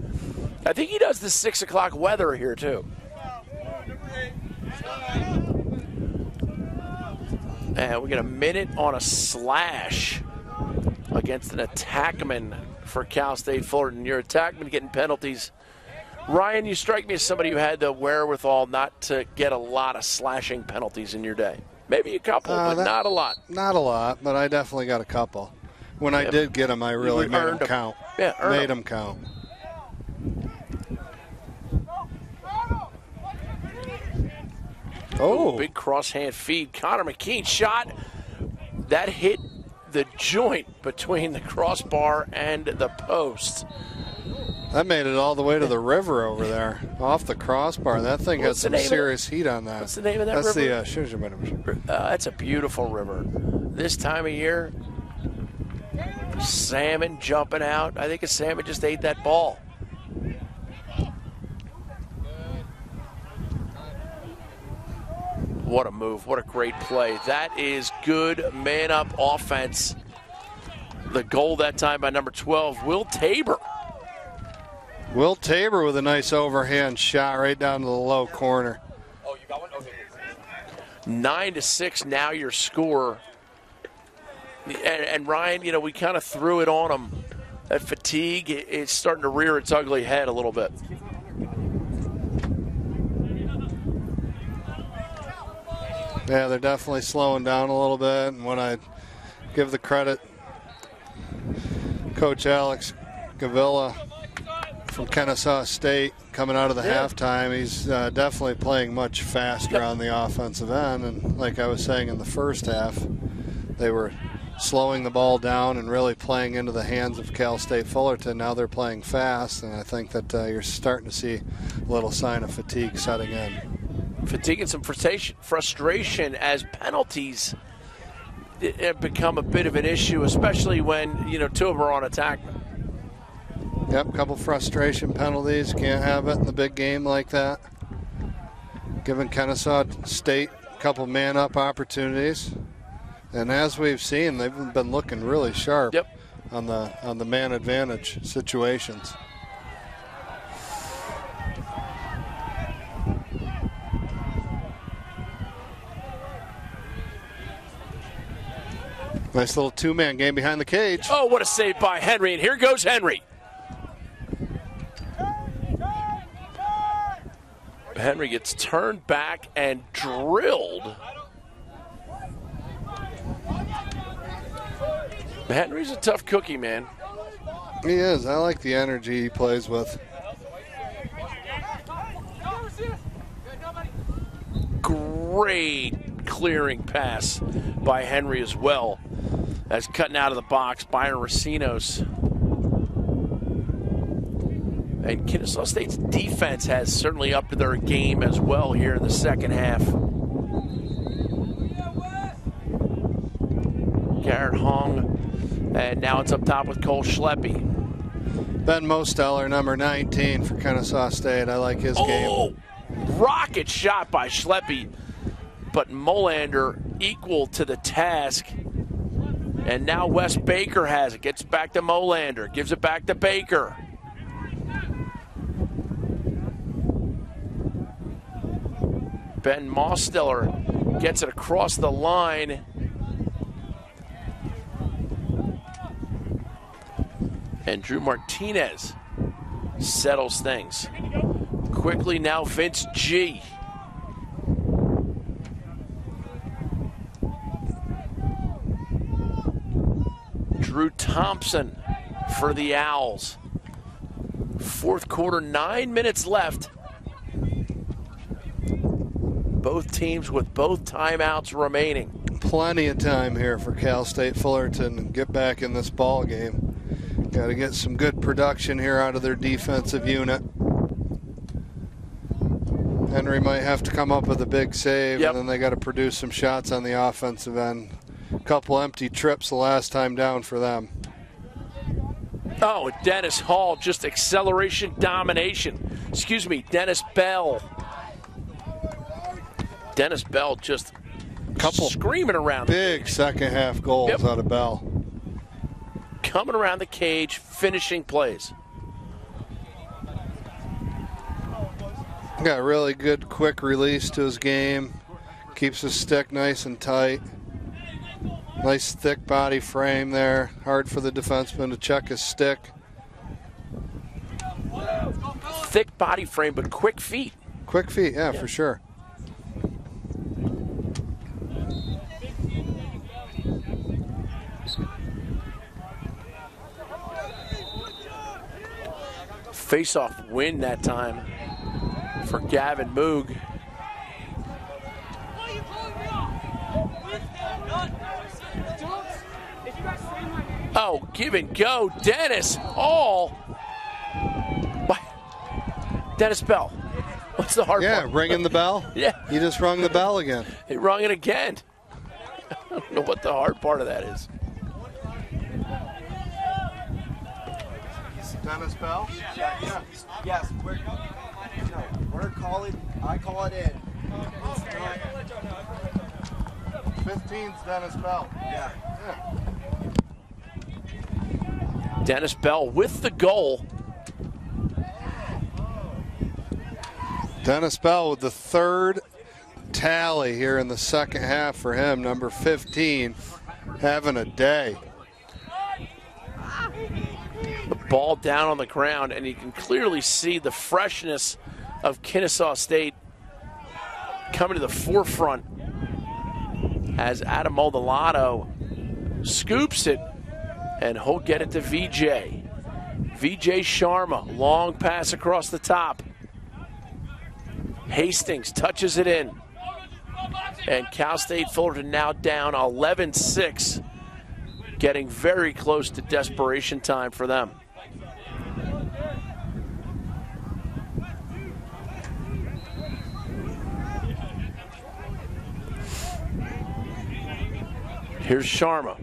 I think he does the 6 o'clock weather here, too. And we get a minute on a slash against an attackman for Cal State Fullerton. Your attackman getting penalties. Ryan, you strike me as somebody who had the wherewithal not to get a lot of slashing penalties in your day. Maybe a couple, but not a lot. Not a lot, but I definitely got a couple. When I did get them, I really made them count. Yeah, made them count. Oh, big cross-hand feed. Connor McKean shot. That hit the joint between the crossbar and the post. That made it all the way to the river over there, off the crossbar. That thing had some serious heat on that. What's the name of that river? That's the that's a beautiful river. This time of year, salmon jumping out. I think a salmon just ate that ball. What a move. What a great play. That is good man-up offense. The goal that time by number 12, Will Tabor. Will Tabor with a nice overhand shot right down to the low corner. Oh, you got one? Okay. 9-6 now your score. And Ryan, you know, we kind of threw it on them. That fatigue is starting to rear its ugly head a little bit. Yeah, they're definitely slowing down a little bit. And when I give the credit, Coach Alex Gavilla from Kennesaw State coming out of the halftime, he's definitely playing much faster on the offensive end. And like I was saying in the first half, they were slowing the ball down and really playing into the hands of Cal State Fullerton. Now they're playing fast, and I think that you're starting to see a little sign of fatigue setting in. Fatigue and some frustration as penalties have become a bit of an issue, especially when, you know, two of them are on attackman. Yep, couple frustration penalties. Can't have it in the big game like that. Giving Kennesaw State a couple man-up opportunities. And as we've seen, they've been looking really sharp on the man advantage situations. Nice little two-man game behind the cage. Oh, what a save by Henry, and here goes Henry. Henry gets turned back and drilled. Henry's a tough cookie, man. He is. I like the energy he plays with. Great clearing pass by Henry as well. As cutting out of the box, Byron Racinos. And Kennesaw State's defense has certainly upped their game as well here in the second half. Garrett Hong, and now it's up top with Cole Schleppe. Ben Mosteller, number 19 for Kennesaw State. I like his game. Rocket shot by Schleppe, but Molander equal to the task. And now Wes Baker has it. Gets back to Molander. Gives it back to Baker. Ben Mosteller gets it across the line. And Drew Martinez settles things. Quickly now Vince G. Drew Thompson for the Owls. Fourth quarter, 9 minutes left. Both teams with both timeouts remaining. Plenty of time here for Cal State Fullerton to get back in this ball game. Got to get some good production here out of their defensive unit. Henry might have to come up with a big save, and then they got to produce some shots on the offensive end. A couple empty trips the last time down for them. Oh, Dennis Hall, just acceleration domination. Excuse me, Dennis Bell. Dennis Bell just screaming around. Big second half goals out of Bell. Coming around the cage, finishing plays. Got a really good quick release to his game. Keeps his stick nice and tight. Nice thick body frame there. Hard for the defenseman to check his stick. Thick body frame, but quick feet. Quick feet, yeah, for sure. Face-off win that time for Gavin Moog. Oh, give and go. Dennis Hall. Dennis Bell. What's the hard part? Yeah, ringing the bell? Yeah. He just rung the bell again. He rung it again. I don't know what the hard part of that is. Dennis Bell? Yeah. Yes. We're calling. I call it in. 15's Dennis Bell. Yeah. Dennis Bell with the goal. Dennis Bell with the third tally here in the second half for him. Number 15 having a day. The ball down on the ground, and you can clearly see the freshness of Kennesaw State coming to the forefront as Adam Maldonado scoops it, and he'll get it to VJ. VJ Sharma, long pass across the top. Hastings touches it in. And Cal State Fullerton now down 11-6, getting very close to desperation time for them. Here's Sharma.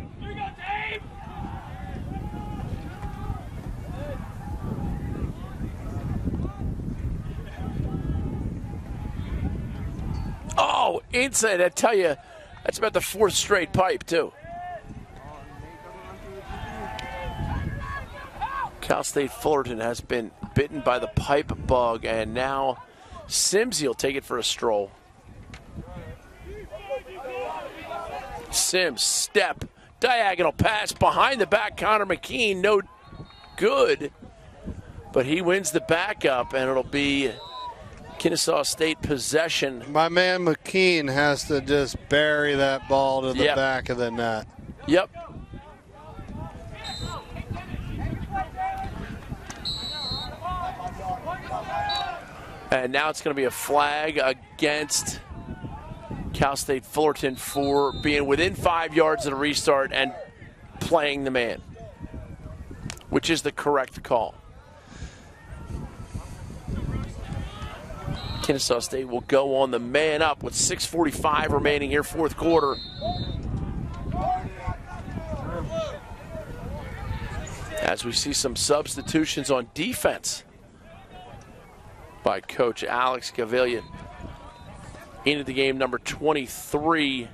Oh, inside, I tell you, that's about the fourth straight pipe, too. Cal State Fullerton has been bitten by the pipe bug, and now Simsy will take it for a stroll. Sims, step, diagonal pass behind the back. Connor McKean, no good, but he wins the backup, and it'll be Kennesaw State possession. My man McKean has to just bury that ball to the Yep. back of the net. Yep. And now it's going to be a flag against Cal State Fullerton for being within 5 yards of the restart and playing the man, which is the correct call. Kennesaw State will go on the man up with 6:45 remaining here, fourth quarter. As we see some substitutions on defense by Coach Alex Gavillion. Into the game, number 23,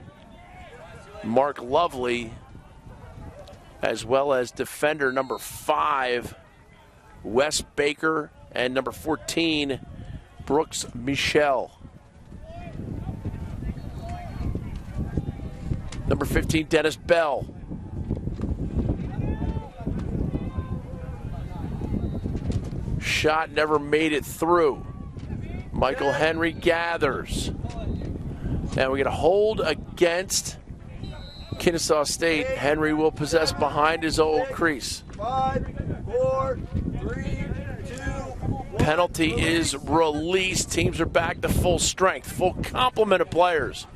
Mark Lovely, as well as defender number 5, Wes Baker, and number 14, Brooks Michelle. Number 15, Dennis Bell. Shot never made it through. Michael Henry gathers. Now we get a hold against Kennesaw State. Henry will possess behind his old crease. 5, 4, 3, 2, 1. Penalty is released. Teams are back to full strength, full complement of players.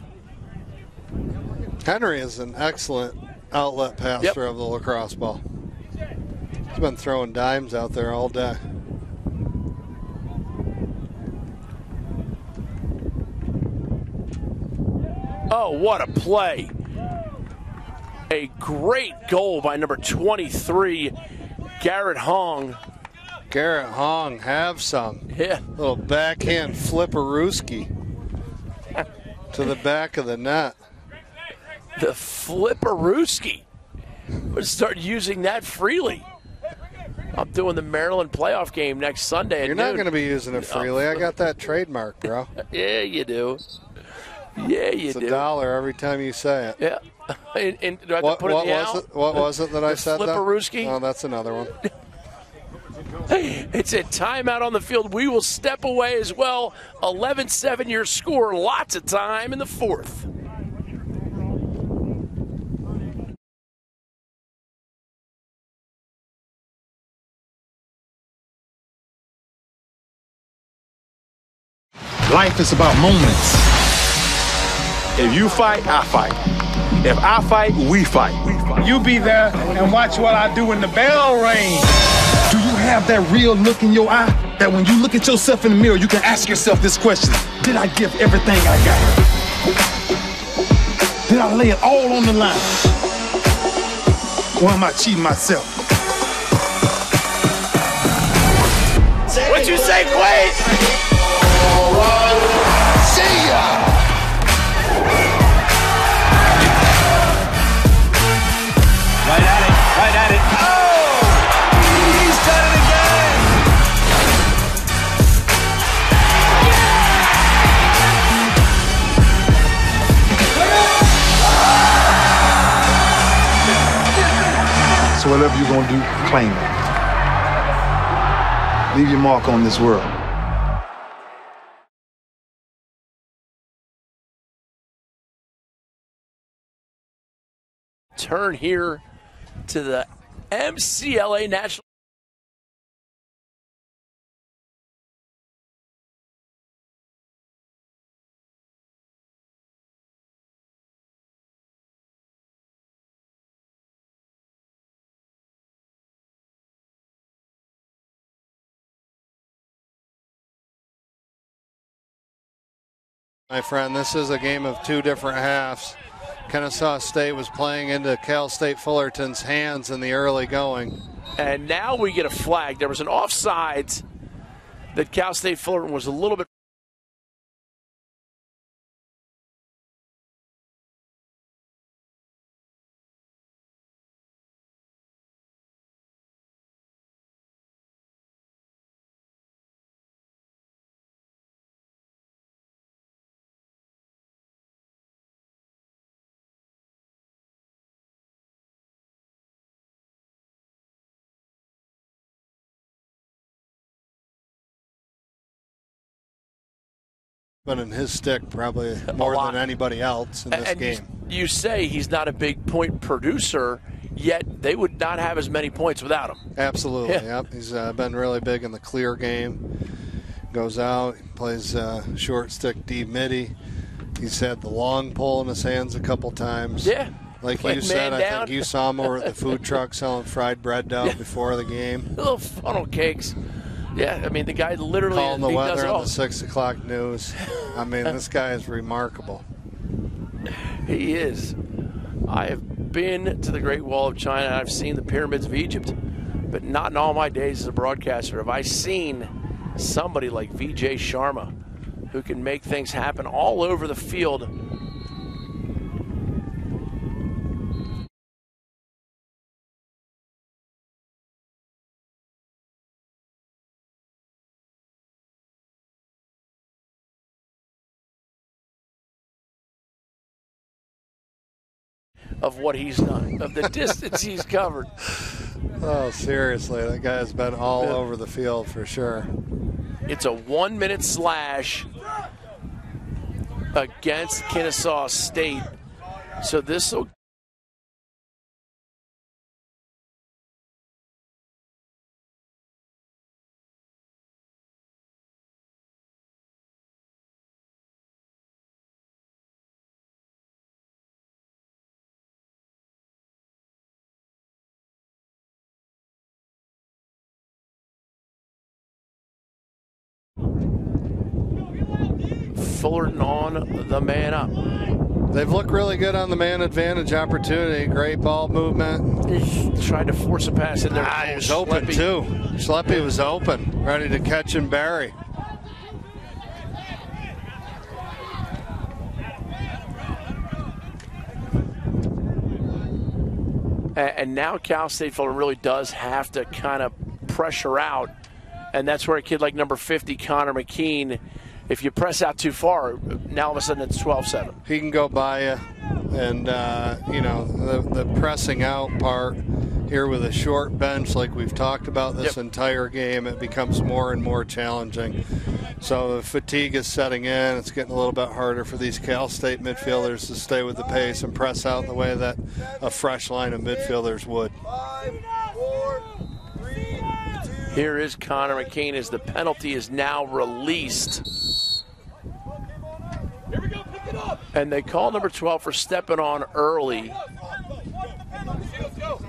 Henry is an excellent outlet passer of the lacrosse ball. He's been throwing dimes out there all day. Oh, what a play. A great goal by number 23, Garrett Hong. Garrett Hong, have some. Yeah. Little backhand flipperooski to the back of the net. The flipperooski. We'll start using that freely. I'm doing the Maryland playoff game next Sunday at You're noon. not going to be using it freely. I got that trademark, bro. Yeah, you do. Yeah, you it's do. $1 every time you say it. Yeah. And do I have to put it in the out? What was it that I said? Flipperooski? Oh, that's another one. It's a timeout on the field. We will step away as well. 11-7 your score. Lots of time in the fourth. Life is about moments. If you fight, I fight. If I fight, we fight. You be there and watch what I do when the bell rings. Do you have that real look in your eye that when you look at yourself in the mirror, you can ask yourself this question: did I give everything I got? Did I lay it all on the line? Or am I cheating myself? What you say, Quaid? See ya! Right at it. Oh! He's done it again! So whatever you're gonna do, claim it. Leave your mark on this world. Turn here to the MCLA National. My friend, this is a game of two different halves. Kennesaw State was playing into Cal State Fullerton's hands in the early going. And now we get a flag. There was an offsides that Cal State Fullerton was a little bit. But in his stick, probably more than anybody else in this game. You say he's not a big point producer, yet they would not have as many points without him. Absolutely, yep. He's been really big in the clear game. Goes out, plays short stick D midi. He's had the long pole in his hands a couple times. Yeah. Like you said, I think you saw him over at the food truck selling fried bread down before the game. Little funnel cakes. Yeah, I mean, the guy literally calling the weather does it all. on the 6 o'clock news. I mean, this guy is remarkable. He is. I have been to the Great Wall of China. I've seen the pyramids of Egypt, but not in all my days as a broadcaster have I seen somebody like Vijay Sharma who can make things happen all over the field. Of what he's done, of the distance he's covered. Oh, seriously, that guy's been all over the field for sure. It's a 1-minute slash against Kennesaw State. So this will. Fullerton on the man up. They've looked really good on the man advantage opportunity. Great ball movement. Tried to force a pass in there. He was open too. Schleppe was open, ready to catch and bury. And now Cal State Fullerton really does have to kind of pressure out. And that's where a kid like number 50, Connor McKean, if you press out too far, now all of a sudden it's 12-7. He can go by you, and the pressing out part here with a short bench, like we've talked about this entire game, it becomes more and more challenging. So the fatigue is setting in. It's getting a little bit harder for these Cal State midfielders to stay with the pace and press out the way that a fresh line of midfielders would. 5, 4, 3, 2. Here is Connor McKean as the penalty is now released. Here we go, pick it up. And they call number 12 for stepping on early. Let's go.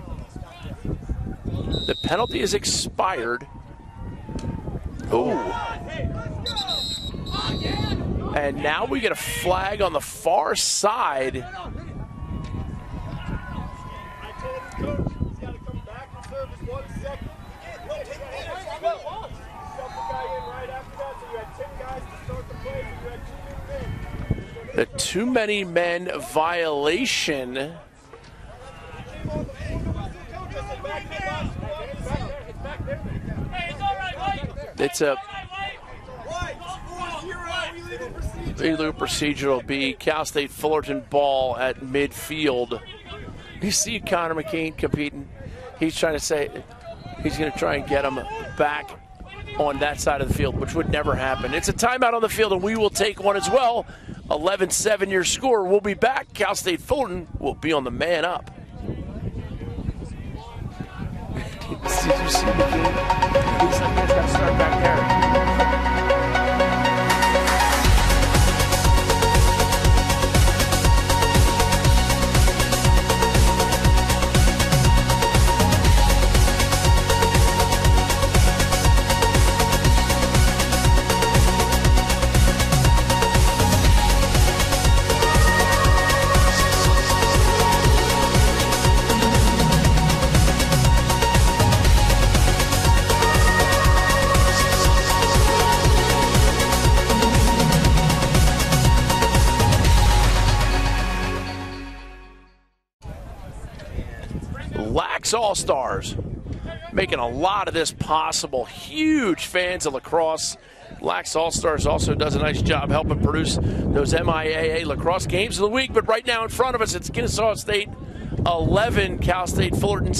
The penalty is expired. Ooh. And now we get a flag on the far side. I told his coach he's got to come back and serve his 1 second. Shove the guy in right after that, so you had 10 guys to start the play, so you had 2 men. The too many men violation. It's a illegal procedure. Will be Cal State Fullerton ball at midfield. You see Connor McKean competing. He's trying to say he's going to try and get him back on that side of the field, which would never happen. It's a timeout on the field, and we will take one as well. 11-7 your score. We'll be back. Cal State Fullerton will be on the man up. Did you see the game? He's like, he's got to start back there. All-Stars making a lot of this possible. Huge fans of lacrosse. Lax All-Stars also does a nice job helping produce those MIAA lacrosse games of the week. But right now in front of us, it's Kennesaw State 11, Cal State Fullerton.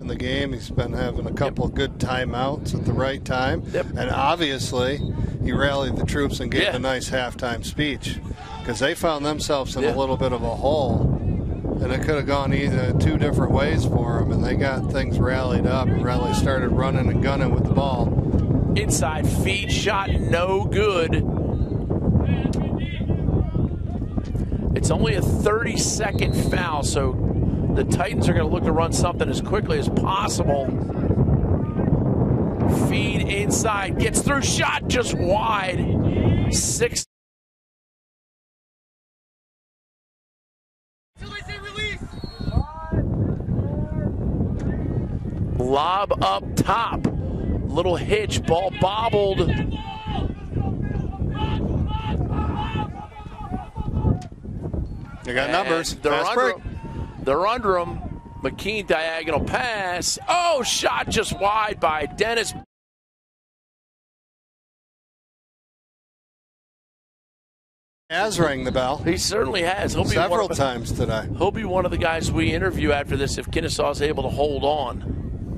In the game, he's been having a couple of good timeouts at the right time, and obviously he rallied the troops and gave a nice halftime speech, because they found themselves in a little bit of a hole, and it could have gone either 2 different ways for them, and they got things rallied up and really started running and gunning with the ball. Inside feed shot, no good. It's only a 30-second foul, so the Titans are going to look to run something as quickly as possible. Feed inside, gets through, shot just wide. 6. Lob up top. Little hitch, ball bobbled. They got numbers. They're under him. McKean diagonal pass. Oh, shot just wide by Dennis. Has rang the bell. He certainly has. Several times today. He'll be one of the guys we interview after this if Kennesaw is able to hold on.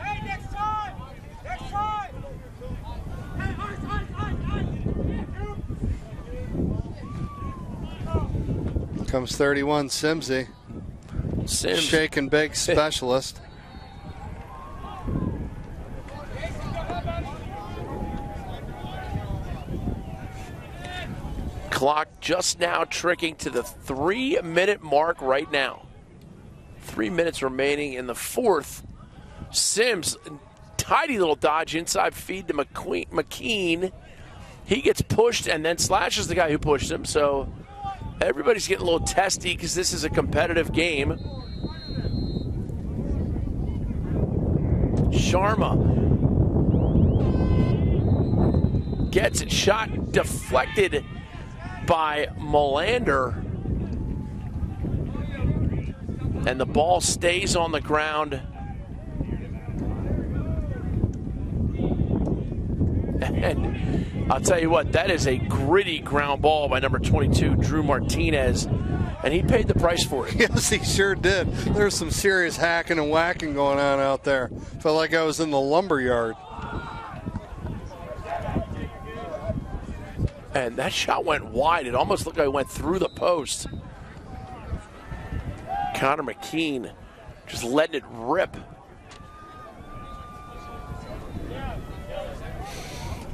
Hey, next time! Next time! Comes 31, Simsy. Sims. Shake and bake specialist. Clock just now tricking to the 3-minute mark right now. 3 minutes remaining in the fourth. Sims, tidy little dodge inside feed to McKean. He gets pushed and then slashes the guy who pushed him, so Everybody's getting a little testy because this is a competitive game. Sharma gets it, shot deflected by Melander. And the ball stays on the ground. And I'll tell you what, that is a gritty ground ball by number 22, Drew Martinez. And he paid the price for it. Yes, he sure did. There's some serious hacking and whacking going on out there. Felt like I was in the lumber yard. And that shot went wide. It almost looked like it went through the post. Connor McKean just letting it rip.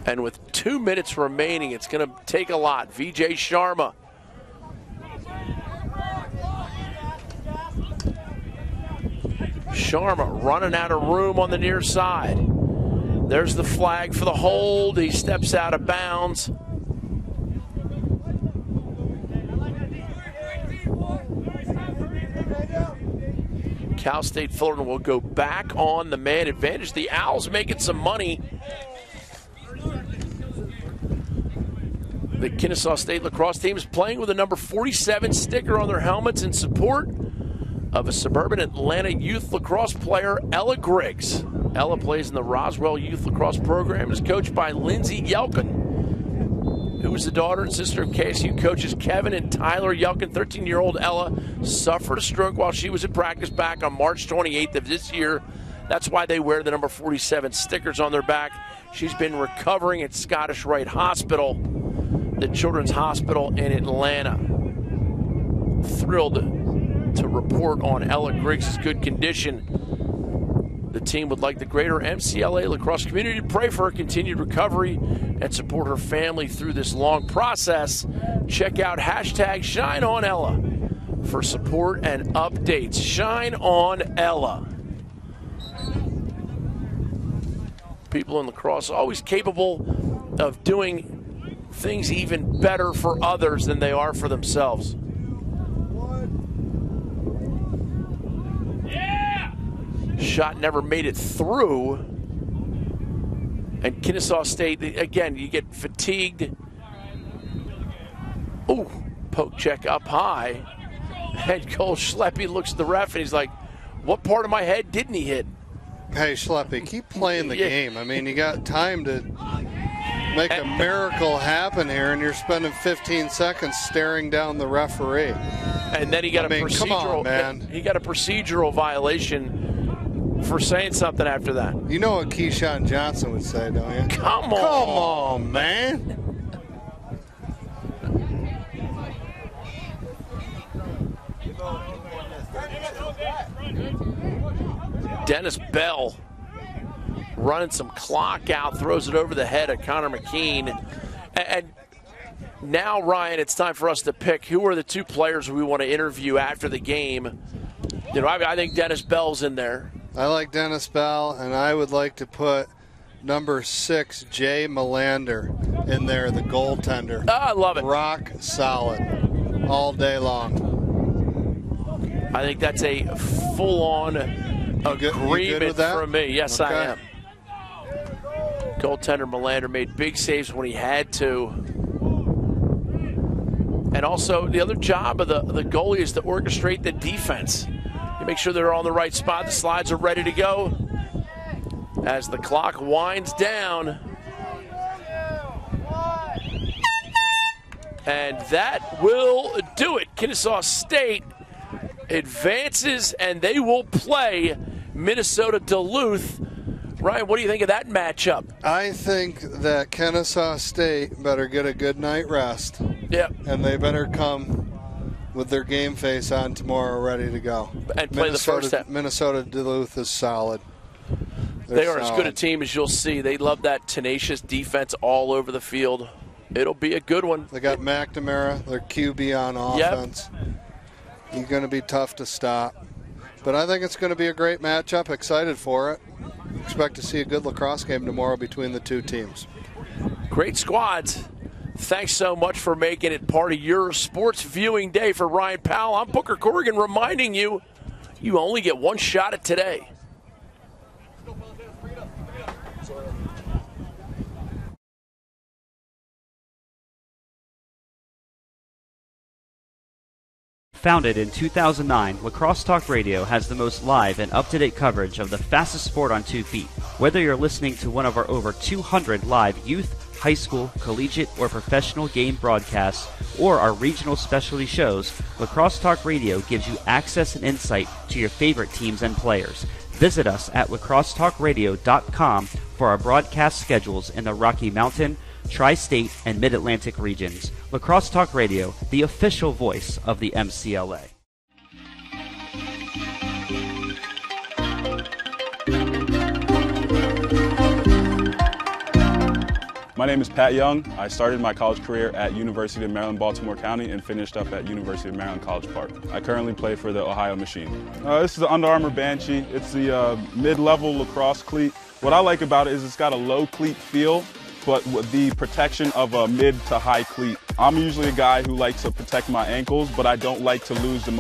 And with 2 minutes remaining, it's going to take a lot. Vijay Sharma. Sharma running out of room on the near side. There's the flag for the hold. He steps out of bounds. Cal State Fullerton will go back on the man advantage. The Owls making some money. The Kennesaw State lacrosse team is playing with a number 47 sticker on their helmets in support of a suburban Atlanta youth lacrosse player, Ella Griggs. Ella plays in the Roswell Youth Lacrosse Program and is coached by Lindsay Yelkin, who is the daughter and sister of KSU coaches Kevin and Tyler Yelkin. 13-year-old Ella suffered a stroke while she was in practice back on March 28th of this year. That's why they wear the number 47 stickers on their back. She's been recovering at Scottish Rite Hospital, the Children's Hospital in Atlanta. Thrilled to report on Ella Griggs' good condition. The team would like the greater MCLA lacrosse community to pray for her continued recovery and support her family through this long process. Check out hashtag #ShineOnElla for support and updates. Shine on Ella. People in lacrosse always capable of doing things even better for others than they are for themselves. Shot never made it through. And Kennesaw State, again, you get fatigued. Ooh, poke check up high. Head coach Schleppy looks at the ref and he's like, what part of my head didn't he hit? Hey, Schleppy, keep playing the game. I mean, you got time to make a miracle happen here, and you're spending 15 seconds staring down the referee. And then he got a procedural. Come on, man. He got a procedural violation for saying something after that. You know what Keyshawn Johnson would say, don't you? Come on. Come on, man. Dennis Bell running some clock out, throws it over the head of Connor McKean. And now, Ryan, it's time for us to pick who are the two players we want to interview after the game. You know, I think Dennis Bell's in there. I like Dennis Bell, and I would like to put number 6, Jay Melander, in there, the goaltender. Oh, I love it. Rock solid all day long. I think that's a full-on agreement from me. Yes, okay. I am. Goaltender Melander made big saves when he had to. And also, the other job of the goalie is to orchestrate the defense. You make sure they're on the right spot. The slides are ready to go. As the clock winds down. And that will do it. Kennesaw State advances, and they will play Minnesota Duluth. Ryan, what do you think of that matchup? I think that Kennesaw State better get a good night rest. Yep. And they better come with their game face on tomorrow ready to go. And play the first half. Minnesota Duluth is solid. They are as good a team as you'll see. They love that tenacious defense all over the field. It'll be a good one. They got McNamara, their QB on offense. Yep. He's going to be tough to stop. But I think it's going to be a great matchup. Excited for it. Expect to see a good lacrosse game tomorrow between the two teams. Great squads. Thanks so much for making it part of your sports viewing day. For Ryan Powell, I'm Booker Corrigan reminding you, you only get one shot at today. Founded in 2009, Lacrosse Talk Radio has the most live and up-to-date coverage of the fastest sport on 2 feet. Whether you're listening to one of our over 200 live youth, high school, collegiate, or professional game broadcasts, or our regional specialty shows, Lacrosse Talk Radio gives you access and insight to your favorite teams and players. Visit us at lacrossetalkradio.com for our broadcast schedules in the Rocky Mountain, Tri-State, and Mid-Atlantic regions. Lacrosse Talk Radio, the official voice of the MCLA. My name is Pat Young. I started my college career at University of Maryland, Baltimore County, and finished up at University of Maryland College Park. I currently play for the Ohio Machine. This is the Under Armour Banshee. It's the mid-level lacrosse cleat. What I like about it is it's got a low cleat feel, but with the protection of a mid to high cleat. I'm usually a guy who likes to protect my ankles, but I don't like to lose the